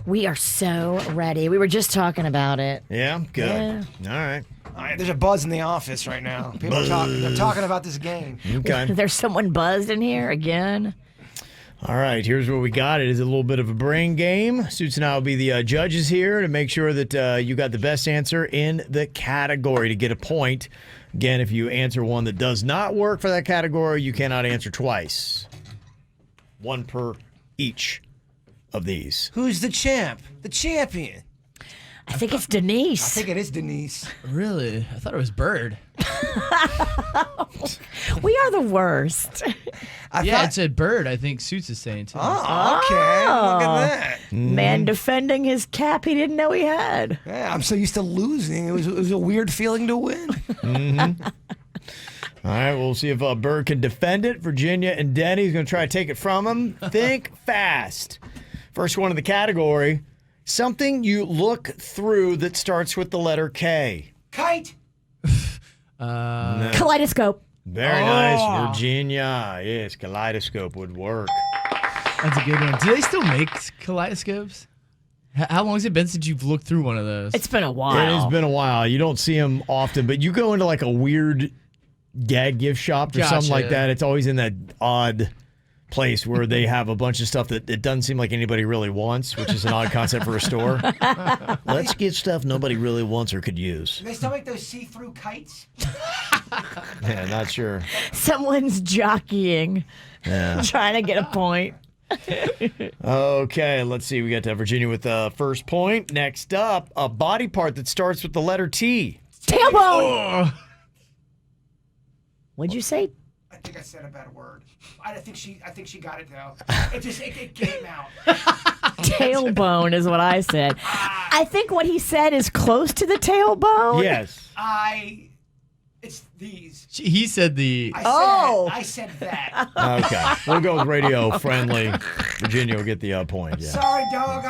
We are so ready. We were just talking about it. Yeah, good. Yeah. All right. All right, there's a buzz in the office right now. People they're talking about this game. Okay. There's someone buzzed in here again. All right, here's what we got. It is a little bit of a brain game. Suits and I will be the judges here to make sure that you got the best answer in the category to get a point. Again, if you answer one that does not work for that category, you cannot answer twice. One per each of these. Who's the champ? The champion. I think it's Denise. I think it is Denise. Really? I thought it was Bird. We are the worst. It said Bird. I think Suits is saying too. Oh, okay. Look at that. Man defending his cap he didn't know he had. Yeah, I'm so used to losing. It was a weird feeling to win. All right, we'll see if Bird can defend it. Virginia and Denny's going to try to take it from him. Think fast. First one in the category. Something you look through that starts with the letter K. Kite. No. Kaleidoscope. Very nice, Virginia. Yes, kaleidoscope would work. That's a good one. Do they still make kaleidoscopes? How long has it been since you've looked through one of those? It's been a while. It has been a while. You don't see them often, but you go into like a weird gag gift shop or something like that. It's always in that odd place where they have a bunch of stuff that it doesn't seem like anybody really wants, which is an odd concept for a store. Let's get stuff nobody really wants or could use. Do they still make those see-through kites? Yeah, not sure. Someone's jockeying, Yeah. trying to get a point. Okay, let's see. We got Virginia with the first point. Next up, a body part that starts with the letter T. Tailbone. What'd you say? I think I said a bad word. I think she got it though. It came out. Tailbone is what I said. I think what he said is close to the tailbone. Yes. It's these. He said the. I said that. Okay. We'll go with radio friendly. Virginia will get the point. Yeah. Sorry, dog.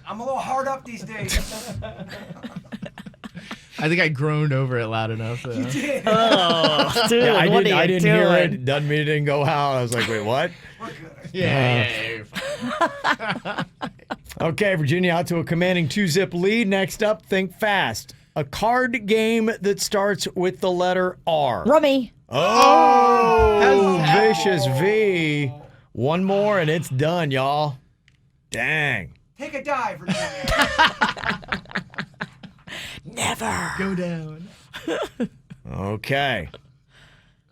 I'm a little hard up these days. I think I groaned over it loud enough. You did. Oh, dude, Yeah, what are you I didn't doing? hear it. Doesn't mean it didn't go out. I was like, wait, what? We're good. Yeah. Okay, Virginia out to a commanding 2-zip lead. Next up, think fast. A card game that starts with the letter R. Rummy. Oh, vicious V. One more and it's done, y'all. Dang. Take a dive, Virginia. Never. Go down. Okay.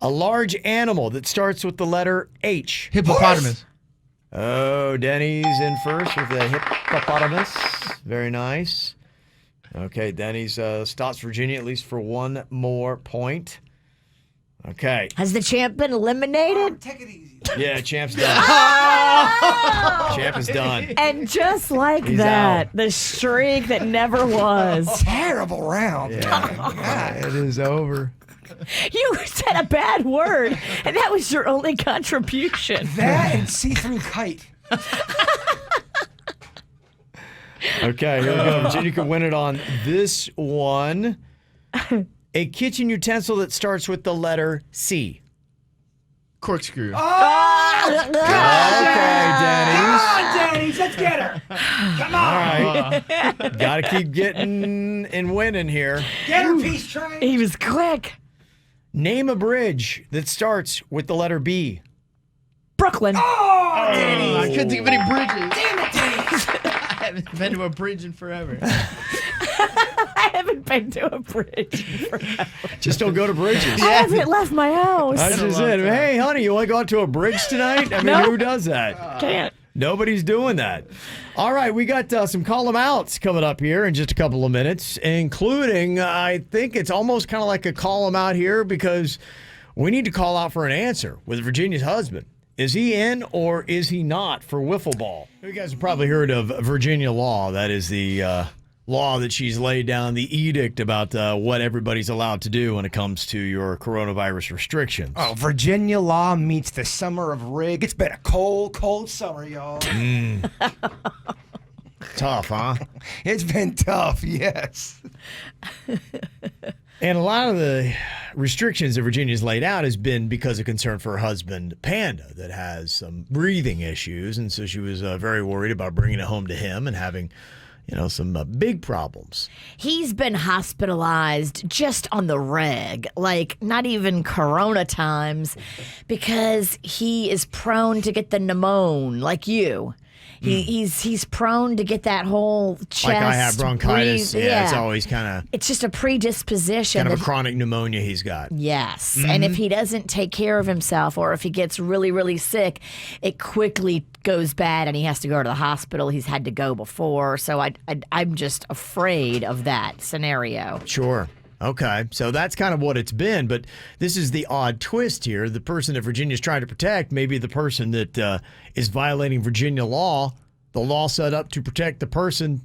A large animal that starts with the letter H. Hippopotamus. Oh, Denny's in first with the hippopotamus. Very nice. Okay, Denny's stops Virginia at least for one more point. Okay. Has the champ been eliminated? Take it easy. Yeah, Champ's done. Champ is done. And just like He's that, out. the streak that never was. Terrible round. Yeah, it is over. You said a bad word, and that was your only contribution. That and see-through kite. Okay, here we go. Virginia could win it on this one. A kitchen utensil that starts with the letter C. Corkscrew. Okay, Denny's. Come on, Denny's. Let's get her. Come on. All right. Got to keep getting and winning here. Get her, Peace Train. He was quick. Name a bridge that starts with the letter B. Brooklyn. Oh, Denny's. I couldn't think of any bridges. Damn it, Denny's. I haven't been to a bridge in forever. I haven't been to a bridge in forever. Just don't go to bridges. I haven't left my house. That's just it. Hey, honey, you want to go out to a bridge tonight? I mean, No. who does that? Can't. Nobody's doing that. All right, we got some call 'em outs coming up here in just a couple of minutes, including, I think it's almost kind of like a call 'em out here because we need to call out for an answer with Virginia's husband. Is he in or is he not for wiffle ball? You guys have probably heard of Virginia law. That is the law that she's laid down, the edict about what everybody's allowed to do when it comes to your coronavirus restrictions. Oh, Virginia law meets the summer of rig. It's been a cold, cold summer, y'all. Tough, huh? It's been tough, yes. And a lot of the restrictions that Virginia's laid out has been because of concern for her husband, Panda, that has some breathing issues. And so she was very worried about bringing it home to him and having, some big problems. He's been hospitalized just on the reg, like not even corona times, because he is prone to get the pneumonia, like you. He's prone to get that whole chest. Like I have bronchitis. breathe- Yeah, it's always kind of It's just a predisposition. a that chronic pneumonia he's got. Yes. And if he doesn't take care of himself or if he gets really, really sick, it quickly goes bad and he has to go to the hospital. He's had to go before. So I'm just afraid of that scenario. Sure. Okay. So that's kind of what it's been. But this is the odd twist here. The person that Virginia's trying to protect may be the person that is violating Virginia law, the law set up to protect the person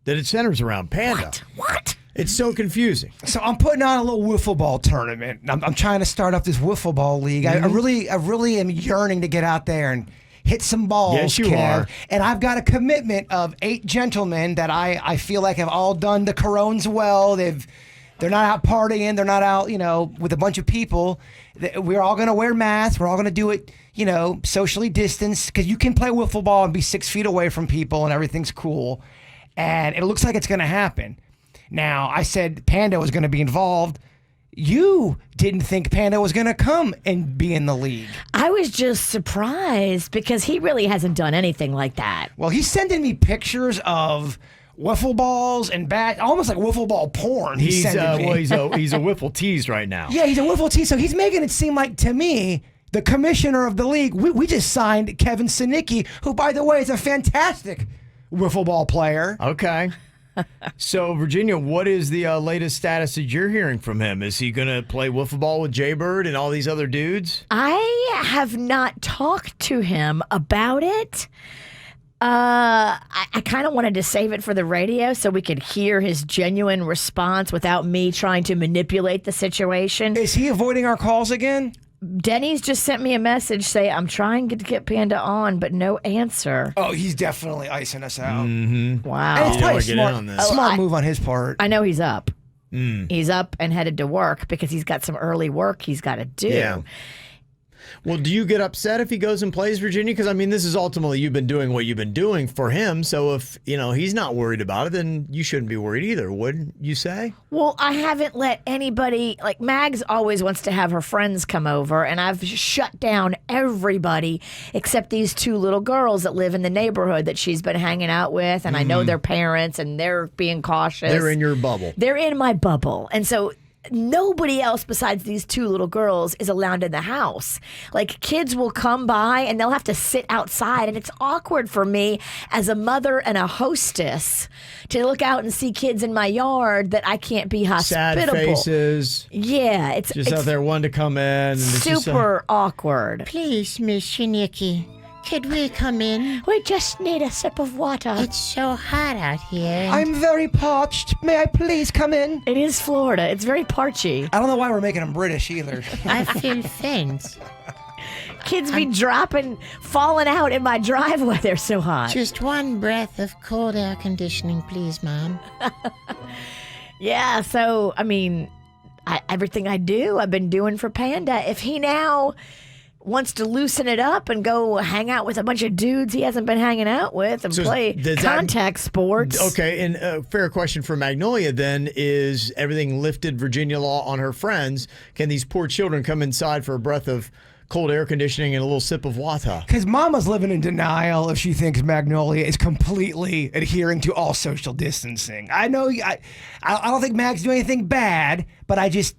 that it centers around, Panda. What? It's so confusing. So I'm putting on a little wiffle ball tournament. I'm trying to start up this wiffle ball league. I really am yearning to get out there and hit some balls. Yes, you Kev. are. And I've got a commitment of 8 gentlemen that I feel like have all done the corones well. They're not out partying. They're not out, with a bunch of people. We're all going to wear masks. We're all going to do it, socially distanced, because you can play wiffle ball and be 6 feet away from people and everything's cool. And it looks like it's going to happen. Now, I said Panda was going to be involved. You didn't think Panda was going to come and be in the league. I was just surprised because he really hasn't done anything like that. Well, he's sending me pictures of wiffle balls and bat, almost like wiffle ball porn. He's sending me. he's a wiffle tease right now. Yeah, he's a wiffle tee. So he's making it seem like, to me, the commissioner of the league, we just signed Kevin Sinicki, who, by the way, is a fantastic wiffle ball player. Okay. So, Virginia, what is the latest status that you're hearing from him? Is he going to play wiffle ball with Jaybird and all these other dudes? I have not talked to him about it. I kind of wanted to save it for the radio so we could hear his genuine response without me trying to manipulate the situation. Is he avoiding our calls again? Denny's just sent me a message saying, I'm trying to get Panda on, but no answer. Oh, he's definitely icing us out. Wow. And it's You probably wanna a get in on this. smart move on his part. I know he's up. He's up and headed to work because he's got some early work he's got to do. Yeah. Well, do you get upset if he goes and plays Virginia? Because, I mean, this is ultimately you've been doing what you've been doing for him. So if, he's not worried about it, then you shouldn't be worried either, wouldn't you say? Well, I haven't let anybody, like Mags always wants to have her friends come over, and I've shut down everybody except these 2 little girls that live in the neighborhood that she's been hanging out with, and I know their parents, and they're being cautious. They're in your bubble. They're in my bubble. And so nobody else besides these two little girls is allowed in the house. Like, kids will come by and they'll have to sit outside, and it's awkward for me as a mother and a hostess to look out and see kids in my yard that I can't be hospitable. Sad faces. Yeah, it's Just out there wanting to come in. And it's just super awkward. Please, Miss Shiniki, could we come in? We just need a sip of water. It's so hot out here. I'm very parched. May I please come in? It is Florida. It's very parchy. I don't know why we're making them British either. I feel faint. Kids be falling out in my driveway. They're so hot. Just one breath of cold air conditioning, please, Mom. Yeah, so, I mean, everything I do, I've been doing for Panda. If he now wants to loosen it up and go hang out with a bunch of dudes he hasn't been hanging out with and play contact sports. Okay, and a fair question for Magnolia then is everything lifted Virginia law on her friends. Can these poor children come inside for a breath of cold air conditioning and a little sip of water? Because Mama's living in denial if she thinks Magnolia is completely adhering to all social distancing. I know, I don't think Mag's doing anything bad, but she's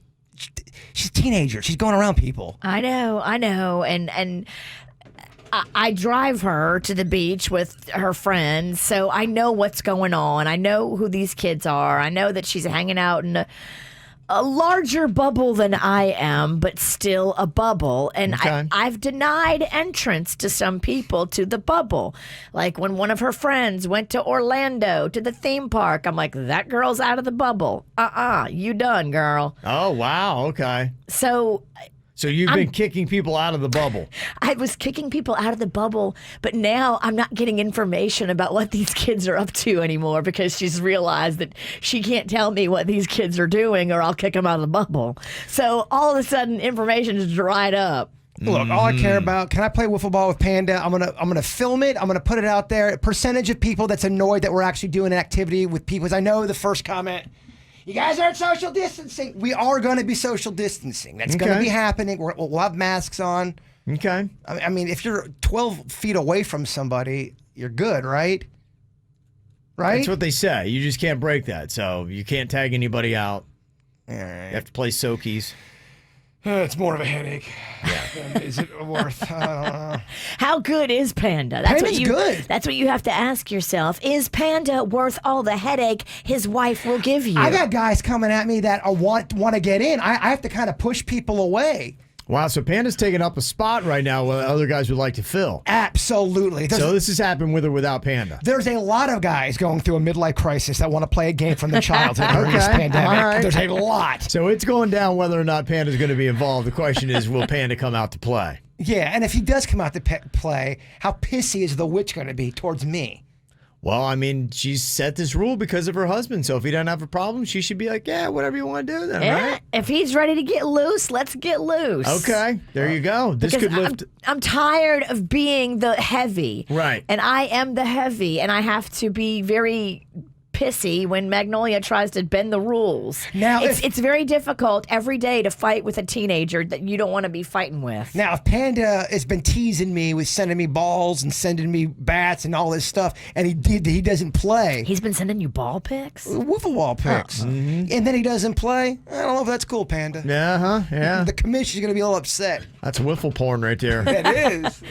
a teenager. She's going around people. I know. And I drive her to the beach with her friends, so I know what's going on. I know who these kids are. I know that she's hanging out in a larger bubble than I am, but still a bubble. And Okay. I've denied entrance to some people to the bubble. Like when one of her friends went to Orlando to the theme park, I'm like, that girl's out of the bubble. You done, girl. Oh, wow. Okay. So you've been kicking people out of the bubble. I was kicking people out of the bubble, but now I'm not getting information about what these kids are up to anymore because she's realized that she can't tell me what these kids are doing or I'll kick them out of the bubble. So all of a sudden, information is dried up. Look, all I care about, can I play wiffle ball with Panda? I'm gonna film it. I'm gonna put it out there. Percentage of people that's annoyed that we're actually doing an activity with people. Because I know the first comment, you guys aren't social distancing. We are going to be social distancing. That's going to be happening. We'll have masks on. Okay. I mean, if you're 12 feet away from somebody, you're good, right? Right? That's what they say. You just can't break that. So you can't tag anybody out. All right. You have to play Sokies. It's more of a headache. Yeah. Is it worth? I don't know. How good is Panda? Panda's good. That's what you have to ask yourself. Is Panda worth all the headache his wife will give you? I got guys coming at me that want to get in. I have to kind of push people away. Wow, so Panda's taking up a spot right now where other guys would like to fill. Absolutely. So this has happened with or without Panda. There's a lot of guys going through a midlife crisis that want to play a game from their childhood during this pandemic. All right. There's a lot. So it's going down whether or not Panda's going to be involved. The question is, will Panda come out to play? Yeah, and if he does come out to play, how pissy is the witch going to be towards me? Well, I mean, she's set this rule because of her husband. So if he doesn't have a problem, she should be like, yeah, whatever you want to do then, right? If he's ready to get loose, let's get loose. Okay, there you go. This Because could lift. I'm tired of being the heavy. Right. And I am the heavy, and I have to be very pissy when Magnolia tries to bend the rules. Now, it's very difficult every day to fight with a teenager that you don't want to be fighting with. Now, if Panda has been teasing me with sending me balls and sending me bats and all this stuff, and he doesn't play. He's been sending you ball pics? Wiffle ball pics. And then he doesn't play. I don't know if that's cool, Panda. Yeah. The commission's going to be a little upset. That's wiffle porn right there. It is.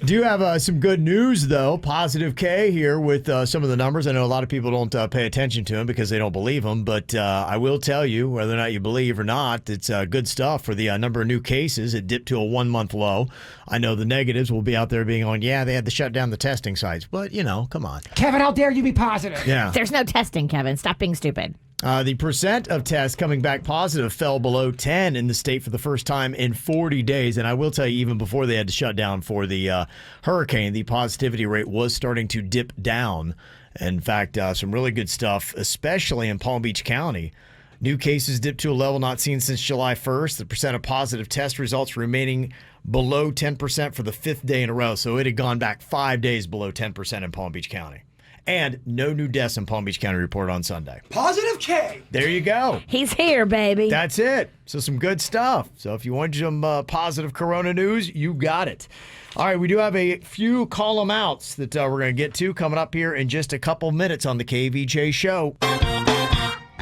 Do have some good news, though. Positive K here with some of the numbers. I know a lot of people don't pay attention to them because they don't believe them, but I will tell you, whether or not you believe or not, it's good stuff for the number of new cases. It dipped to a 1-month low. I know the negatives will be out there being on, yeah, they had to shut down the testing sites, but, come on. Kevin, how dare you be positive? Yeah. There's no testing, Kevin. Stop being stupid. The percent of tests coming back positive fell below 10 in the state for the first time in 40 days. And I will tell you, even before they had to shut down for the hurricane, the positivity rate was starting to dip down. In fact, some really good stuff, especially in Palm Beach County. New cases dipped to a level not seen since July 1st. The percent of positive test results remaining below 10% for the 5th day in a row. So it had gone back 5 days below 10% in Palm Beach County. And no new deaths in Palm Beach County reported on Sunday. Positive K. There you go. He's here, baby. That's it. So some good stuff. So if you want some positive corona news, you got it. All right, we do have a few call 'em outs that we're going to get to coming up here in just a couple minutes on the KVJ show.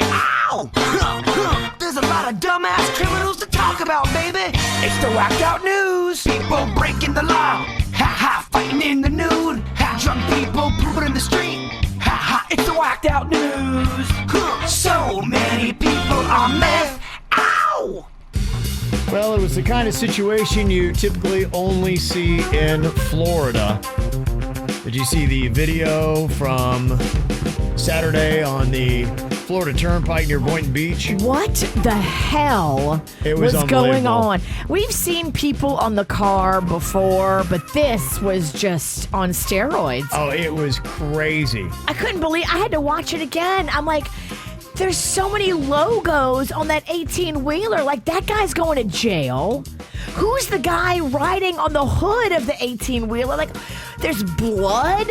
Ow! This there's a lot of dumbass criminals to talk about, baby. It's the whacked out news. People breaking the law. Ha ha, fighting in the nude. Ha, drunk people pooping in the street. Ha ha, it's the whacked out news. Huh. So many people on meth. Ow! Well, it was the kind of situation you typically only see in Florida. Did you see the video from Saturday on the Florida Turnpike near Boynton Beach? What the hell was going on? We've seen people on the car before, but this was just on steroids. Oh, it was crazy. I couldn't believe I had to watch it again. I'm like, there's so many logos on that 18-wheeler. Like, that guy's going to jail. Who's the guy riding on the hood of the 18-wheeler? Like, there's blood?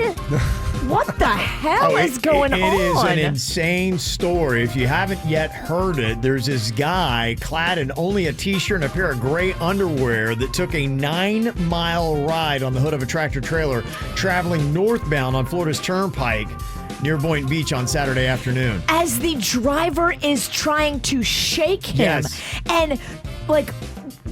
What the hell is going on? It is an insane story. If you haven't yet heard it, there's this guy clad in only a t-shirt and a pair of gray underwear that took a 9-mile ride on the hood of a tractor trailer traveling northbound on Florida's Turnpike near Boynton Beach on Saturday afternoon. As the driver is trying to shake him and, like,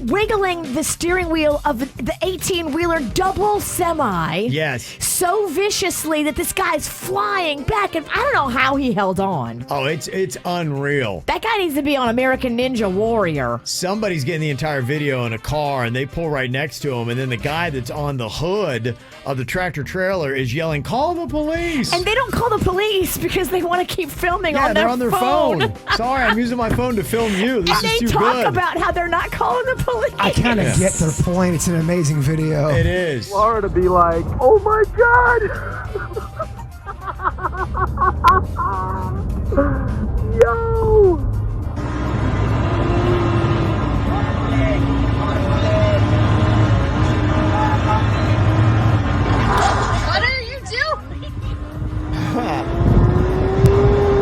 wiggling the steering wheel of the 18-wheeler double semi. Yes. So viciously that this guy's flying back, and I don't know how he held on. Oh, it's unreal. That guy needs to be on American Ninja Warrior. Somebody's getting the entire video in a car, and they pull right next to him, and then the guy that's on the hood of the tractor trailer is yelling, "Call the police!" And they don't call the police because they want to keep filming on they're their on their phone. Sorry, I'm using my phone to film you. This and is they too talk good. about how they're not calling the police. I kind of get their point. It's an amazing video. It is. Florida be like, oh my God! Yo! What are you doing?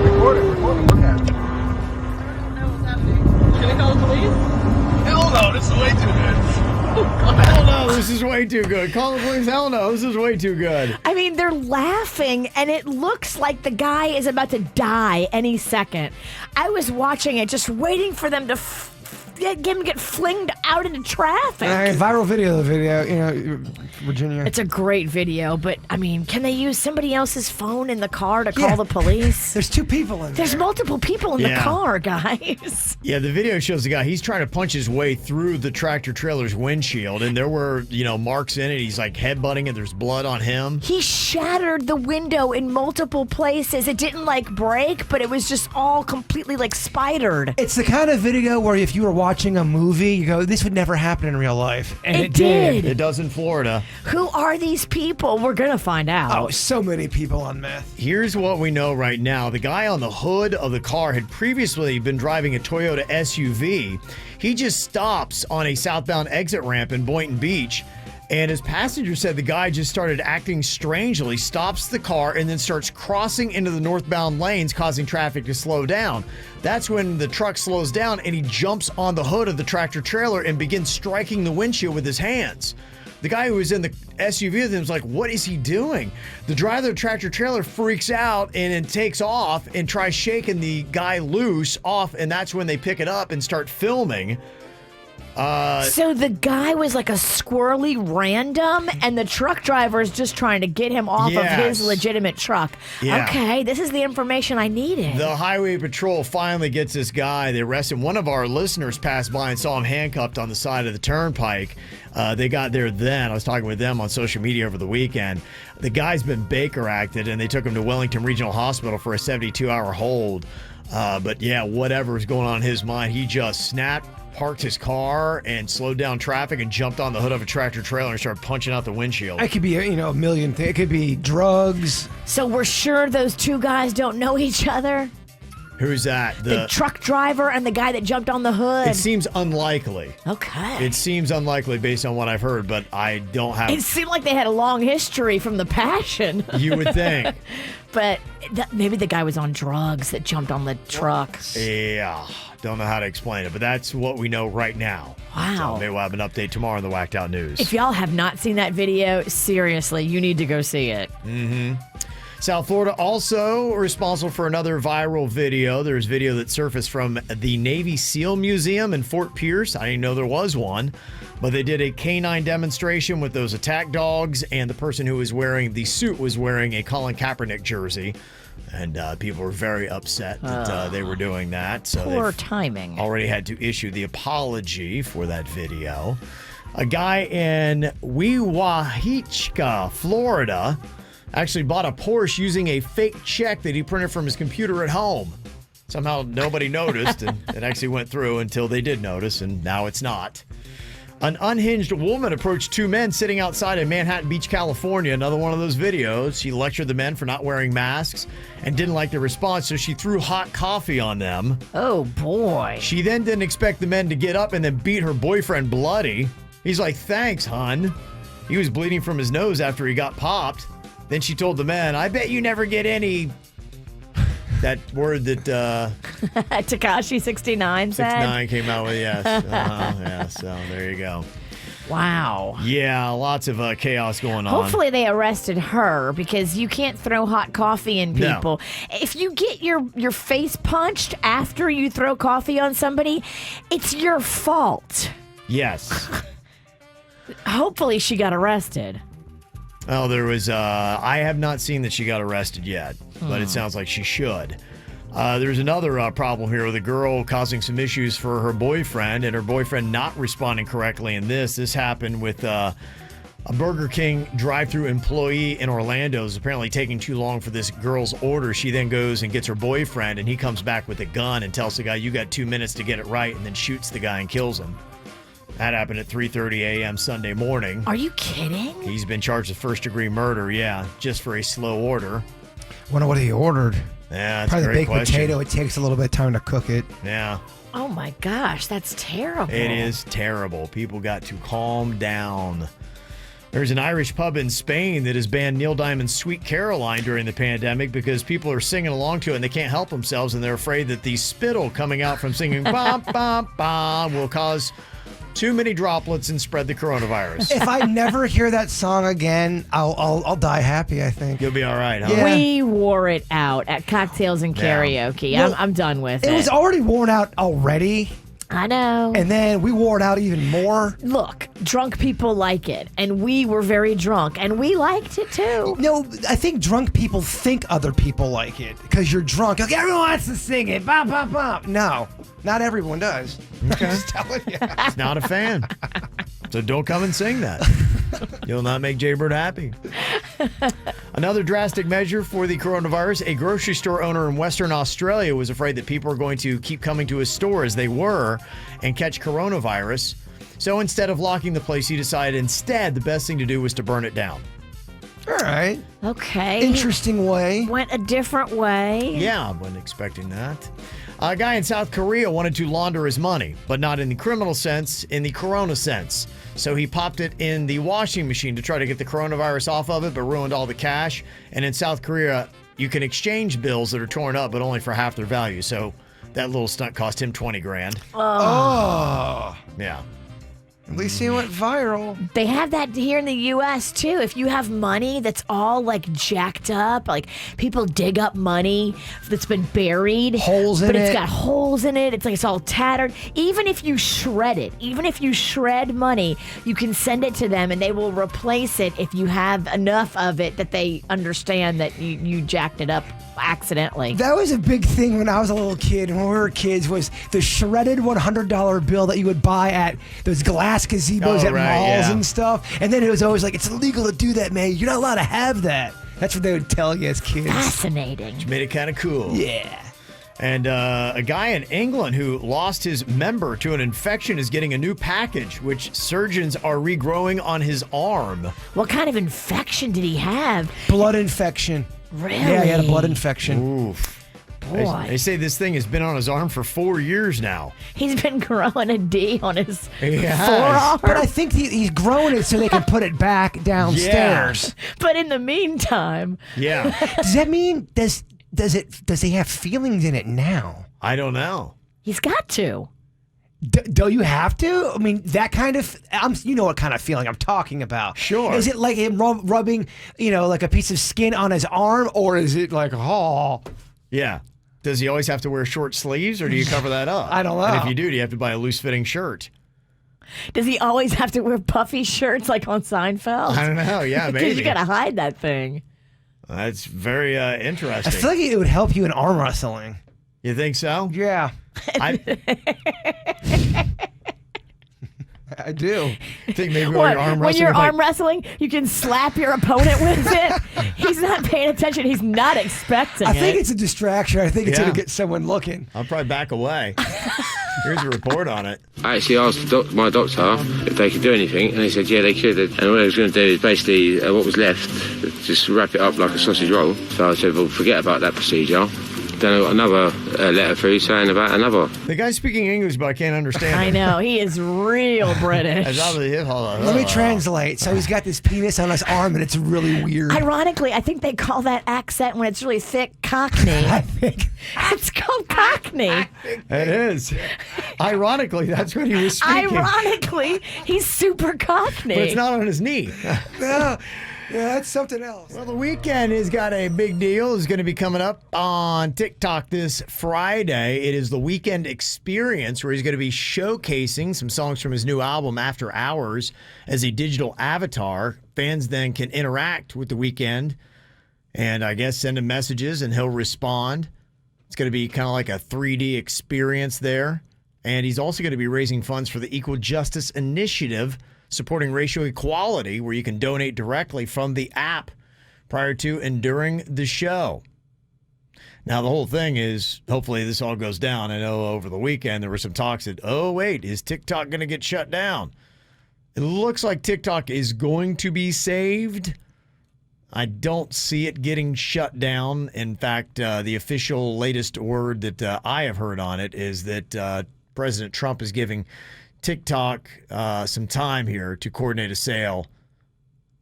Record it, look at it. Should we call the police? Hell no, this is way too good. Hell no, this is way too good. Call the police. Hell no, this is way too good. I mean, they're laughing, and it looks like the guy is about to die any second. I was watching it, just waiting for them to get flinged out into traffic. Viral video, Virginia. It's a great video, but I mean, can they use somebody else's phone in the car to call the police? There's two people in there. There's multiple people in the car, guys. Yeah, the video shows the guy, he's trying to punch his way through the tractor trailer's windshield, and there were, marks in it. He's like headbutting it. There's blood on him. He shattered the window in multiple places. It didn't break, but it was just all completely spidered. It's the kind of video where if you were watching a movie, you go, this would never happen in real life. And it did. It does in Florida. Who are these people? We're going to find out. Oh, so many people on meth. Here's what we know right now. The guy on the hood of the car had previously been driving a Toyota SUV. He just stops on a southbound exit ramp in Boynton Beach. And his passenger said the guy just started acting strangely, stops the car, and then starts crossing into the northbound lanes, causing traffic to slow down. That's when the truck slows down, and he jumps on the hood of the tractor trailer and begins striking the windshield with his hands. The guy who was in the SUV with him was like, what is he doing? The driver of the tractor trailer freaks out and then takes off and tries shaking the guy loose off, and that's when they pick it up and start filming. So the guy was like a squirrely random, and the truck driver is just trying to get him off of his legitimate truck. Yeah. Okay, this is the information I needed. The highway patrol finally gets this guy. They arrest him. One of our listeners passed by and saw him handcuffed on the side of the turnpike. They got there then. I was talking with them on social media over the weekend. The guy's been Baker acted, and they took him to Wellington Regional Hospital for a 72-hour hold. But yeah, whatever is going on in his mind, he just snapped, parked his car and slowed down traffic and jumped on the hood of a tractor trailer and started punching out the windshield. It could be, a million things. It could be drugs. So we're sure those two guys don't know each other? Who's that? The truck driver and the guy that jumped on the hood? It seems unlikely. Okay. It seems unlikely based on what I've heard, but I don't have... It seemed like they had a long history from the Passion. You would think. But maybe the guy was on drugs that jumped on the truck. Yeah. Don't know how to explain it, but that's what we know right now. Wow. So maybe we'll have an update tomorrow in the Whacked Out News. If y'all have not seen that video, seriously, you need to go see it. Mm-hmm. South Florida also responsible for another viral video. There's video that surfaced from the Navy SEAL Museum in Fort Pierce. I didn't know there was one, but they did a canine demonstration with those attack dogs, and the person who was wearing the suit was wearing a Colin Kaepernick jersey. And people were very upset that they were doing that. So poor timing. Already had to issue the apology for that video. A guy in Weehawken, Florida, actually bought a Porsche using a fake check that he printed from his computer at home. Somehow nobody noticed, and it actually went through until they did notice, and now it's not. An unhinged woman approached two men sitting outside in Manhattan Beach, California. Another one of those videos. She lectured the men for not wearing masks and didn't like their response, so she threw hot coffee on them. Oh, boy. She then didn't expect the men to get up and then beat her boyfriend bloody. He's like, "Thanks, hun." He was bleeding from his nose after he got popped. Then she told the men, "I bet you never get any..." That word that Tekashi 69 said. 69 came out with, yes. Yeah, so there you go. Wow. Yeah, lots of chaos going on. Hopefully they arrested her, because you can't throw hot coffee in people. No. If you get your face punched after you throw coffee on somebody, it's your fault. Yes. Hopefully she got arrested. Oh, there was, I have not seen that she got arrested yet, but it sounds like she should. There's another problem here with a girl causing some issues for her boyfriend, and her boyfriend not responding correctly in this. This happened with a Burger King drive-thru employee in Orlando is apparently taking too long for this girl's order. She then goes and gets her boyfriend, and he comes back with a gun and tells the guy, "You got 2 minutes to get it right," and then shoots the guy and kills him. That happened at 3:30 a.m. Sunday morning. Are you kidding? He's been charged with first-degree murder, just for a slow order. Wonder what he ordered. Yeah, that's probably a the great baked question. potato. It takes a little bit of time to cook it. Yeah. Oh my gosh, that's terrible. It is terrible. People got to calm down. There's an Irish pub in Spain that has banned Neil Diamond's Sweet Caroline during the pandemic because people are singing along to it and they can't help themselves, and they're afraid that the spittle coming out from singing bum, bum, bum will cause too many droplets and spread the coronavirus. If I never hear that song again, I'll die happy, I think. You'll be all right, huh? Yeah. We wore it out at cocktails and karaoke. Well, I'm done with it. It was already worn out already. I know. And then we wore it out even more. Look, drunk people like it, and we were very drunk, and we liked it too. No, I think drunk people think other people like it because you're drunk. Like, everyone wants to sing it. Bop, bop, bop. No, not everyone does. Okay. I'm just telling you. He's not a fan. So don't come and sing that. You'll not make Jaybird happy. Another drastic measure for the coronavirus. A grocery store owner in Western Australia was afraid that people are going to keep coming to his store as they were and catch coronavirus. So instead of locking the place, he decided the best thing to do was to burn it down. All right. Okay. Interesting way. Went a different way. Yeah, I wasn't expecting that. A guy in South Korea wanted to launder his money, but not in the criminal sense, in the corona sense. So he popped it in the washing machine to try to get the coronavirus off of it, but ruined all the cash. And in South Korea, you can exchange bills that are torn up, but only for half their value. So that little stunt cost him 20 grand. Oh. Yeah. At least he went viral. They have that here in the U.S. too. If you have money that's all like jacked up, like people dig up money that's been buried, holes in but it. it's got holes in it. It's like it's all tattered. Even if you shred it, even if you shred money, you can send it to them and they will replace it if you have enough of it that they understand that you jacked it up accidentally. That was a big thing when I was a little kid. When we were kids, was the shredded $100 bill that you would buy at those glass gazebos at malls and stuff. And then it was always like, it's illegal to do that, man. You're not allowed to have that. That's what they would tell you as kids. Fascinating. Which made it kind of cool. Yeah. And a guy in England who lost his member to an infection is getting a new package, which surgeons are regrowing on his arm. What kind of infection did he have? Blood infection. Really? Yeah, he had a blood infection. Oof. Boy. They say this thing has been on his arm for 4 years now. He's been growing a D on his has. forearm. But I think he's growing it so they can put it back downstairs. But in the meantime. Yeah. Does that mean, does he have feelings in it now? I don't know. He's got to. Do you have to? I mean, that kind of, you know what kind of feeling I'm talking about. Sure. Is it like him rubbing, like a piece of skin on his arm, or is it like, oh? Yeah. Does he always have to wear short sleeves, or do you cover that up? I don't know. And if you do you have to buy a loose-fitting shirt? Does he always have to wear puffy shirts like on Seinfeld? I don't know. Yeah, maybe. Because you gotta hide that thing. That's very interesting. I feel like it would help you in arm wrestling. You think so? Yeah. I do. Think maybe When you're arm wrestling, you can slap your opponent with it. He's not paying attention. He's not expecting I think it. it's a distraction. I think it's going to get someone looking. I'll probably back away. Here's a report on it. I actually asked my doctor if they could do anything, and he said, yeah, they could. And what they was going to do is basically what was left, just wrap it up like a sausage roll. So I said, well, forget about that procedure. Then I got another letter through saying about another. The guy's speaking English, but I can't understand I it. know. He is real British. Let me translate. So he's got this penis on his arm, and it's really weird. Ironically, I think they call that accent when it's really thick Cockney. I think it's called Cockney. It is. Ironically, that's what he was speaking. Ironically, he's super Cockney. But it's not on his knee. No. Yeah, that's something else. Well, the weekend has got a big deal. It's going to be coming up on TikTok this Friday. It is the Weekend Experience, where he's going to be showcasing some songs from his new album, After Hours, as a digital avatar. Fans then can interact with the Weekend and, I guess, send him messages, and he'll respond. It's going to be kind of like a 3D experience there. And he's also going to be raising funds for the Equal Justice Initiative, supporting racial equality, where you can donate directly from the app prior to and during the show. Now, the whole thing is, hopefully this all goes down. I know over the weekend there were some talks that, oh, wait, is TikTok going to get shut down? It looks like TikTok is going to be saved. I don't see it getting shut down. In fact, the official latest word that I have heard on it is that President Trump is giving TikTok some time here to coordinate a sale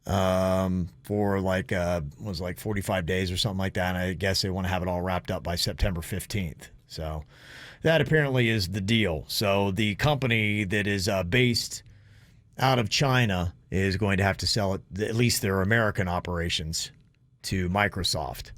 for like 45 days or something like that. And I guess they want to have it all wrapped up by September 15th. So that apparently is the deal. So the company that is based out of China is going to have to sell it, at least their American operations, to Microsoft.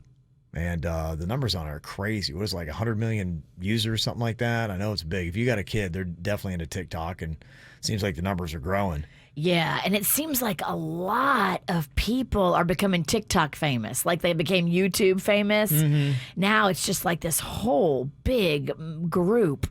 And the numbers on it are crazy. It was like 100 million users, something like that. I know it's big. If you got a kid, they're definitely into TikTok, and it seems like the numbers are growing. Yeah, and it seems like a lot of people are becoming TikTok famous. Like they became YouTube famous. Mm-hmm. Now it's just like this whole big group.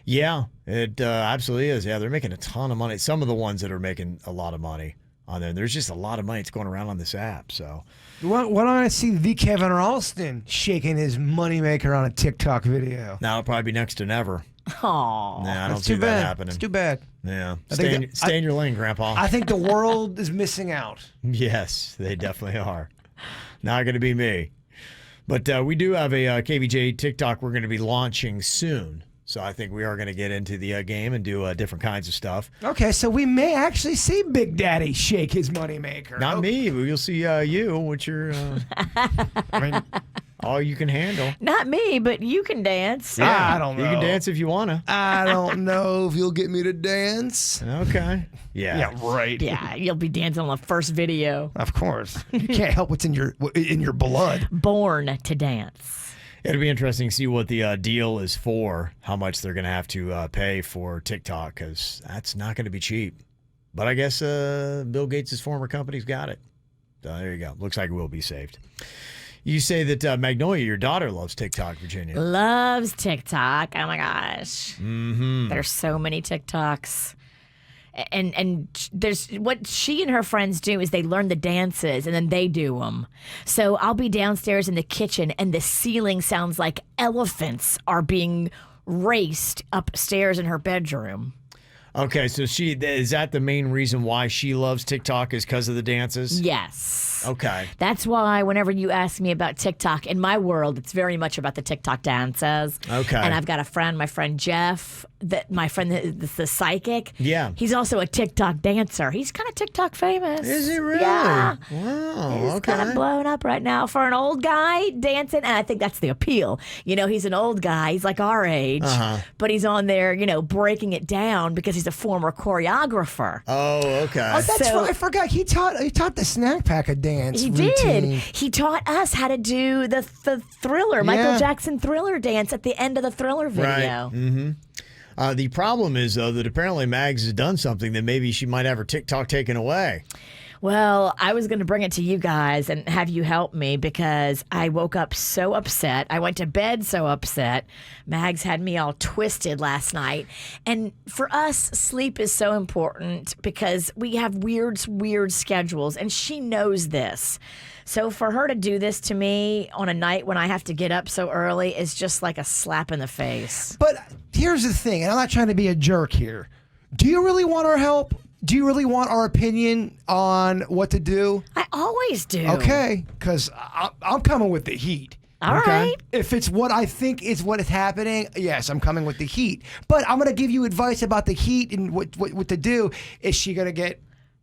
Yeah, it absolutely is. Yeah, they're making a ton of money. Some of the ones that are making a lot of money on there. There's just a lot of money that's going around on this app, so... Why don't I see the Kevin Ralston shaking his moneymaker on a TikTok video? Now it'll probably be next to never. Aww. Nah, I don't see that happening. It's too bad. Yeah. Stay in your lane, Grandpa. I think the world is missing out. Yes, they definitely are. Not going to be me. But we do have a KVJ TikTok we're going to be launching soon. So I think we are going to get into the game and do different kinds of stuff. Okay, so we may actually see Big Daddy shake his moneymaker. Not me, but you'll see you, which are, I mean, all you can handle. Not me, but you can dance. Yeah, I don't know. You can dance if you want to. I don't know if you'll get me to dance. Okay. Yeah. Yeah, right. Yeah, you'll be dancing on the first video. Of course. You can't help what's in your blood. Born to dance. It'll be interesting to see what the deal is for, how much they're going to have to pay for TikTok, because that's not going to be cheap. But I guess Bill Gates' former company's got it. So there you go. Looks like it will be saved. You say that Magnolia, your daughter, loves TikTok, Virginia. Loves TikTok. Oh, my gosh. Mm-hmm. There's so many TikToks. And there's what she and her friends do is they learn the dances and then they do them. So I'll be downstairs in the kitchen and the ceiling sounds like elephants are being raced upstairs in her bedroom. Okay, so is that the main reason why she loves TikTok is because of the dances? Yes. Okay. That's why whenever you ask me about TikTok, in my world, it's very much about the TikTok dances. Okay. And I've got my friend Jeff, that my friend, the psychic. Yeah. He's also a TikTok dancer. He's kind of TikTok famous. Is he really? Yeah. Wow. He's Okay. kind of blowing up right now for an old guy dancing, and I think that's the appeal. He's an old guy. He's like our age, but he's on there, breaking it down because he's a former choreographer. Oh, okay. Oh, that's right. I forgot. He taught the snack pack a dance. He routine. did. He taught us how to do the Thriller, Michael Jackson Thriller dance at the end of the Thriller video. Right. Mm-hmm. The problem is, though, that apparently Mags has done something that maybe she might have her TikTok taken away. Well, I was going to bring it to you guys and have you help me because I woke up so upset. I went to bed so upset. Mags had me all twisted last night. And for us, sleep is so important because we have weird schedules, and she knows this. So for her to do this to me on a night when I have to get up so early is just like a slap in the face. But here's the thing, and I'm not trying to be a jerk here. Do you really want our help? Do you really want our opinion on what to do? I always do. Okay, because I'm coming with the heat. All right. If it's what I think is what is happening, yes, I'm coming with the heat. But I'm going to give you advice about the heat and what to do. Is she going to get...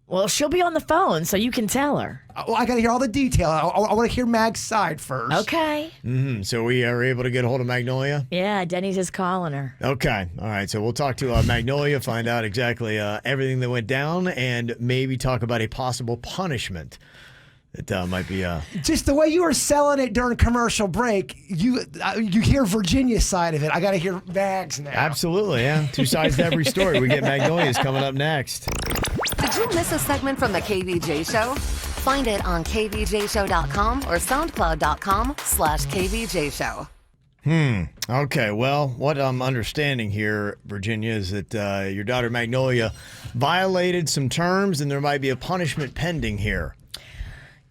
Well, she'll be on the phone, so you can tell her. Well, I got to hear all the detail. I want to hear Mag's side first. Okay. Mm-hmm. So we are able to get a hold of Magnolia? Yeah, Denny's is calling her. Okay. All right. So we'll talk to Magnolia, find out exactly everything that went down, and maybe talk about a possible punishment that might be... Just the way you were selling it during commercial break, you hear Virginia's side of it. I got to hear Mag's now. Absolutely, yeah. Two sides to every story. We get Magnolia's coming up next. Did you miss a segment from the KVJ Show? Find it on kvjshow.com or soundcloud.com/KVJ Show. Okay, well, what I'm understanding here, Virginia, is that your daughter Magnolia violated some terms and there might be a punishment pending here.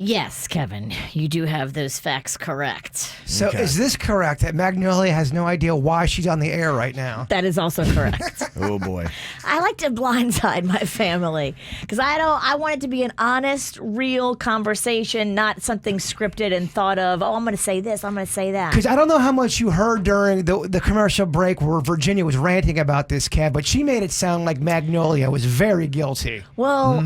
Yes, Kevin, you do have those facts correct. So is this correct that Magnolia has no idea why she's on the air right now? That is also correct. Oh, boy. I like to blindside my family because I want it to be an honest, real conversation, not something scripted and thought of, I'm going to say this, I'm going to say that. Because I don't know how much you heard during the commercial break where Virginia was ranting about this, Kev, but she made it sound like Magnolia was very guilty. Well,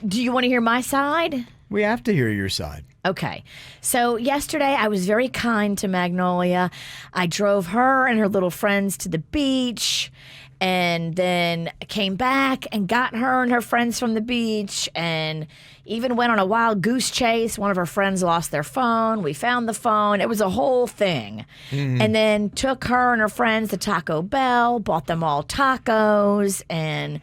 do you want to hear my side? We have to hear your side. Okay. So yesterday I was very kind to Magnolia. I drove her and her little friends to the beach and then came back and got her and her friends from the beach and even went on a wild goose chase. One of her friends lost their phone. We found the phone. It was a whole thing. And then took her and her friends to Taco Bell, bought them all tacos and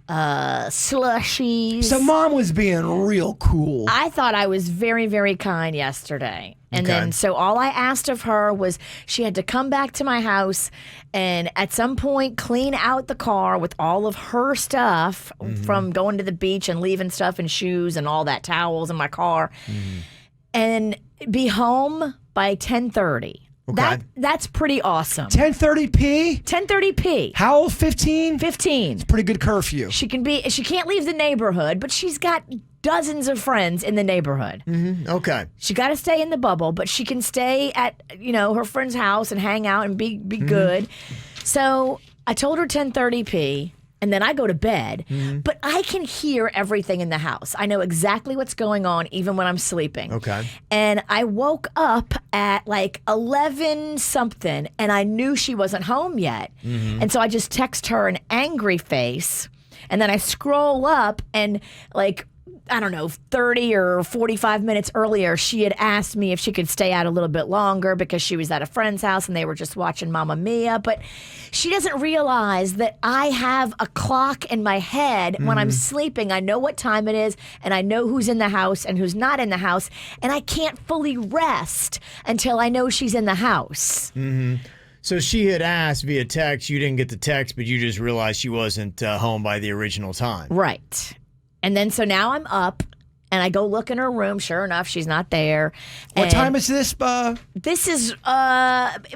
slushies. So Mom was being real cool. I thought I was very, very kind yesterday. And then, so all I asked of her was she had to come back to my house and at some point clean out the car with all of her stuff from going to the beach and leaving stuff and shoes and all that, towels in my car, and be home by 10:30. Okay. That's pretty awesome. 10:30p? 10:30p. How old? 15? 15. It's pretty good curfew. She can't leave the neighborhood, but she's got dozens of friends in the neighborhood. Okay. She got to stay in the bubble, but she can stay at, her friend's house and hang out and be good. So I told her 10:30p. And then I go to bed, but I can hear everything in the house. I know exactly what's going on even when I'm sleeping. Okay. And I woke up at like 11 something and I knew she wasn't home yet. And so I just text her an angry face and then I scroll up and like, I don't know, 30 or 45 minutes earlier, she had asked me if she could stay out a little bit longer because she was at a friend's house and they were just watching Mamma Mia. But she doesn't realize that I have a clock in my head when I'm sleeping. I know what time it is and I know who's in the house and who's not in the house. And I can't fully rest until I know she's in the house. So she had asked via text. You didn't get the text, but you just realized she wasn't home by the original time. Right. And then so now I'm up and I go look in her room. Sure enough, she's not there. What time is this? This is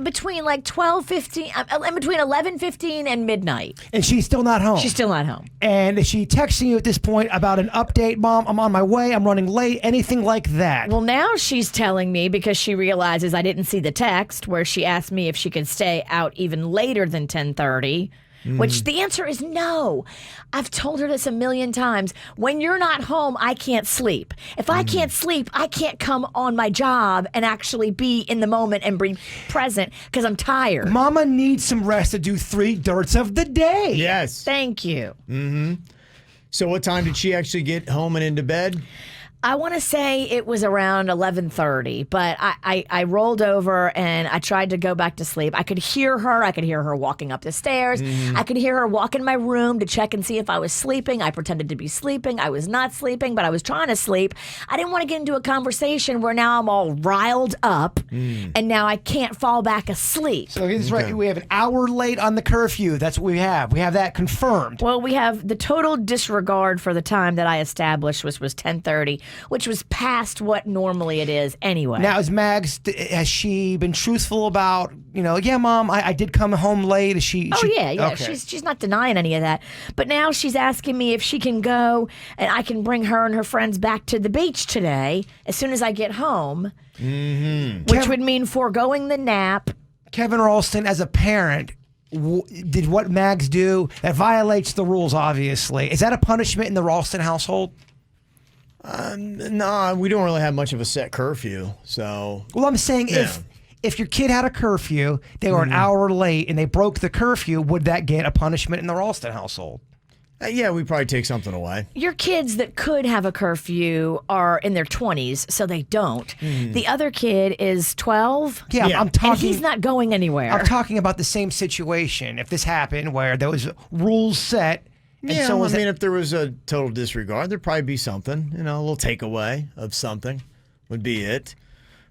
between like 12:15, in between 11:15 and midnight. And she's still not home? She's still not home. And is she texting you at this point about an update? Mom, I'm on my way. I'm running late. Anything like that? Well, now she's telling me because she realizes I didn't see the text where she asked me if she could stay out even later than 10:30. Which the answer is no. I've told her this a million times. When you're not home, I can't sleep. If I can't sleep, I can't come on my job and actually be in the moment and be present because I'm tired. Mama needs some rest to do 3 dirts of the day. Yes. Thank you. So what time did she actually get home and into bed? I want to say it was around 11:30, but I rolled over and I tried to go back to sleep. I could hear her. I could hear her walking up the stairs. I could hear her walk in my room to check and see if I was sleeping. I pretended to be sleeping. I was not sleeping, but I was trying to sleep. I didn't want to get into a conversation where now I'm all riled up and now I can't fall back asleep. So he's right. We have an hour late on the curfew. That's what we have. We have that confirmed. Well, we have the total disregard for the time that I established, which was 10:30. Which was past what normally it is anyway. Now, has she been truthful about, yeah, Mom, I did come home late? Is she? Yeah. Okay. She's not denying any of that. But now she's asking me if she can go and I can bring her and her friends back to the beach today as soon as I get home, which would mean foregoing the nap. Kevin Ralston, as a parent, did what Mags do? That violates the rules, obviously. Is that a punishment in the Ralston household? No, we don't really have much of a set curfew. So, well, I'm saying if your kid had a curfew, they were an hour late, and they broke the curfew, would that get a punishment in the Ralston household? Yeah, we'd probably take something away. Your kids that could have a curfew are in their 20s, so they don't. The other kid is 12. Yeah, I'm talking. And he's not going anywhere. I'm talking about the same situation. If this happened where there was rules set. Yeah, so if there was a total disregard, there'd probably be something, a little takeaway of something would be it.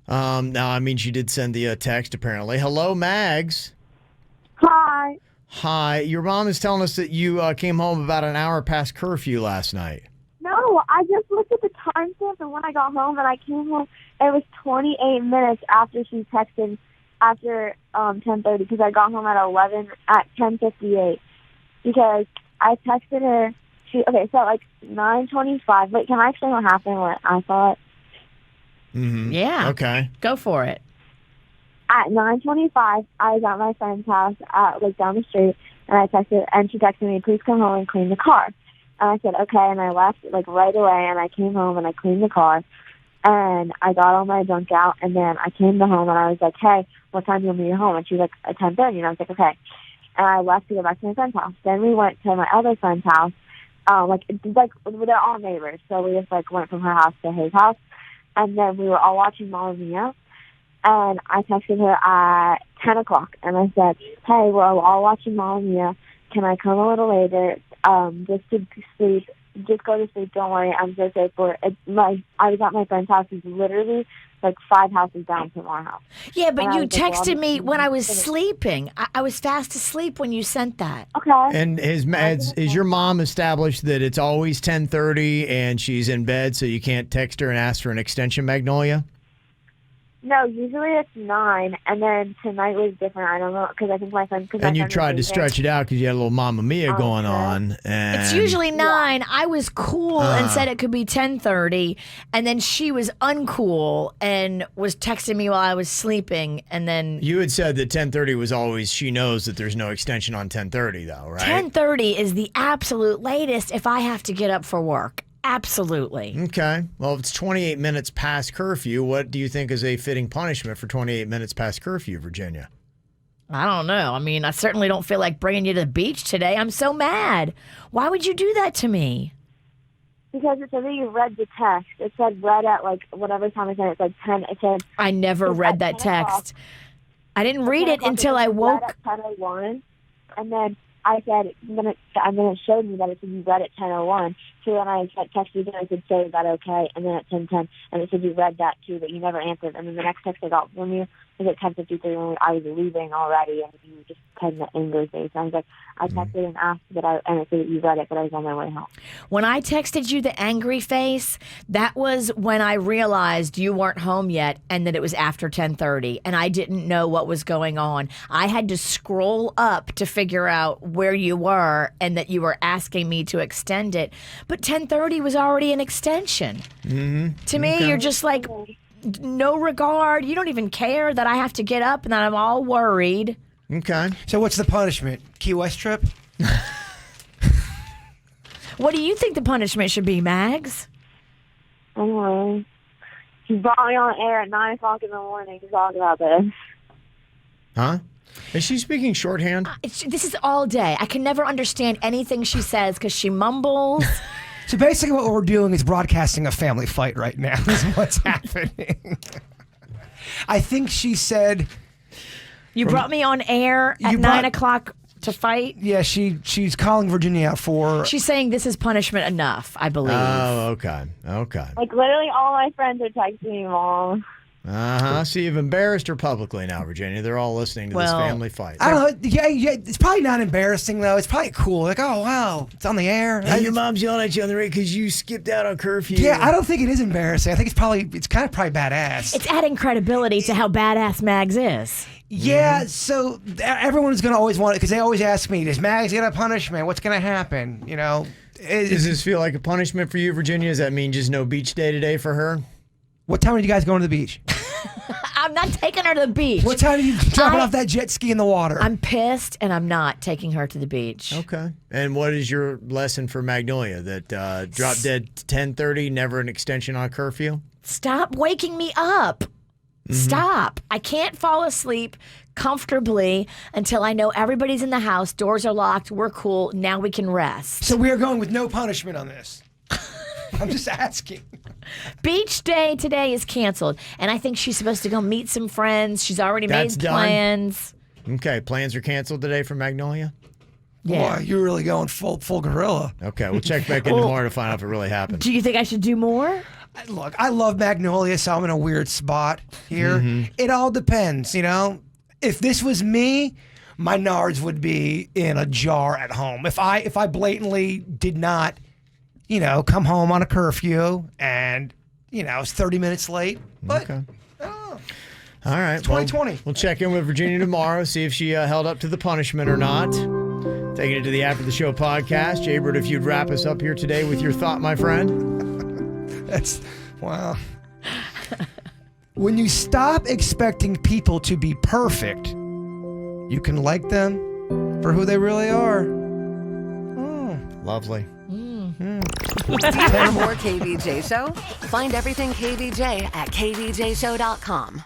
Now, she did send the text, apparently. Hello, Mags. Hi. Hi. Your mom is telling us that you came home about an hour past curfew last night. No, I just looked at the timestamp, and when I got home and I came home, it was 28 minutes after she texted after 10:30 because I got home at 10:58 because I texted her. So like 9:25. Wait, can I explain what happened? What I thought? Yeah. Okay. Go for it. At 9:25, I was at my friend's house, down the street, and she texted me, "Please come home and clean the car." And I said, "Okay," and I left right away, and I came home and I cleaned the car, and I got all my junk out, and then I came home and I was like, "Hey, what time do you want me to get home?" And she was like, "At 10:30," and I was like, "Okay." And I left to go back to my friend's house. Then we went to my other friend's house. They're all neighbors. So we just went from her house to his house. And then we were all watching Mamma Mia. And I texted her at 10 o'clock. And I said, "Hey, we're all watching Mamma Mia. Can I come a little later just to sleep? Just go to sleep. Don't worry. I'm so safe for it." I was at my friend's house. It's literally 5 houses down from our house. Yeah, but you texted me when I was sleeping. I was fast asleep when you sent that. Okay. And is your mom established that it's always 10:30 and she's in bed, so you can't text her and ask for an extension, Magnolia? No, usually it's 9, and then tonight was different. I don't know, because I think my friend... And you tried to stretch it out because you had a little Mamma Mia going on. And it's usually 9. I was cool and said it could be 10:30, and then she was uncool and was texting me while I was sleeping, and then... You had said that 10:30 was always, she knows that there's no extension on 10:30, though, right? 10:30 is the absolute latest if I have to get up for work. Absolutely. Okay. Well, if it's 28 minutes past curfew, what do you think is a fitting punishment for 28 minutes past curfew, Virginia? I don't know. I certainly don't feel like bringing you to the beach today. I'm so mad. Why would you do that to me? Because it said that you read the text. It said read at whatever time it said. It said 10. It said. I never read that text. I didn't read it until I woke. At 10:01, and then I said, and then it showed me that it said you read at 10:01. So then I texted you and I said, "So is that okay?" And then at 10:10, and it said you read that too, but you never answered. And then the next text I got from you was at 10:53 when I was leaving already, and you just had an angry face. I was like, I texted and asked and it said that you read it, but I was on my way home. When I texted you the angry face, that was when I realized you weren't home yet and that it was after 10:30, and I didn't know what was going on. I had to scroll up to figure out where you were and that you were asking me to extend it. But 10:30 was already an extension. To me, you're just no regard. You don't even care that I have to get up and that I'm all worried. Okay. So what's the punishment? Key West trip? What do you think the punishment should be, Mags? I don't know. She brought me on air at 9 o'clock in the morning to talk about this. Huh? Is she speaking shorthand? This is all day. I can never understand anything she says because she mumbles. So basically what we're doing is broadcasting a family fight right now is what's happening. I think she said... You brought me on air at 9 o'clock to fight? Yeah, she's calling Virginia out for... She's saying this is punishment enough, I believe. Oh, okay. Okay. Like, literally all my friends are texting me, Mom. Uh-huh. So you've embarrassed her publicly now, Virginia. They're all listening to this family fight. I don't know. Yeah, it's probably not embarrassing, though. It's probably cool. Like, oh, wow, it's on the air. Hey, your mom's yelling at you on the radio because you skipped out on curfew. Yeah, I don't think it is embarrassing. I think it's kind of probably badass. It's adding credibility to how badass Mags is. Yeah, so everyone's going to always want it because they always ask me, does Mags get a punishment? What's going to happen? You know? Does this feel like a punishment for you, Virginia? Does that mean just no beach day today for her? What time are you guys going to the beach? I'm not taking her to the beach. What time are you dropping off that jet ski in the water? I'm pissed, and I'm not taking her to the beach. Okay. And what is your lesson for Magnolia? That drop dead 10:30, never an extension on curfew? Stop waking me up. Stop. I can't fall asleep comfortably until I know everybody's in the house, doors are locked, we're cool, now we can rest. So we are going with no punishment on this. I'm just asking. Beach day today is canceled, and I think she's supposed to go meet some friends. She's already made plans. Okay, plans are canceled today for Magnolia? Yeah. Boy, you're really going full gorilla. Okay, we'll check back in tomorrow to find out if it really happened. Do you think I should do more? Look, I love Magnolia, so I'm in a weird spot here. It all depends, you know? If this was me, my nards would be in a jar at home. If I blatantly did not, you know, come home on a curfew and, you know, it's 30 minutes late. But, okay. All right. 2020. We'll check in with Virginia tomorrow, see if she held up to the punishment or not. Taking it to the After the Show podcast. Jaybird, if you'd wrap us up here today with your thought, my friend. That's, wow. When you stop expecting people to be perfect, you can like them for who they really are. Lovely. Do you want more KVJ Show? Find everything KVJ at kvjshow.com.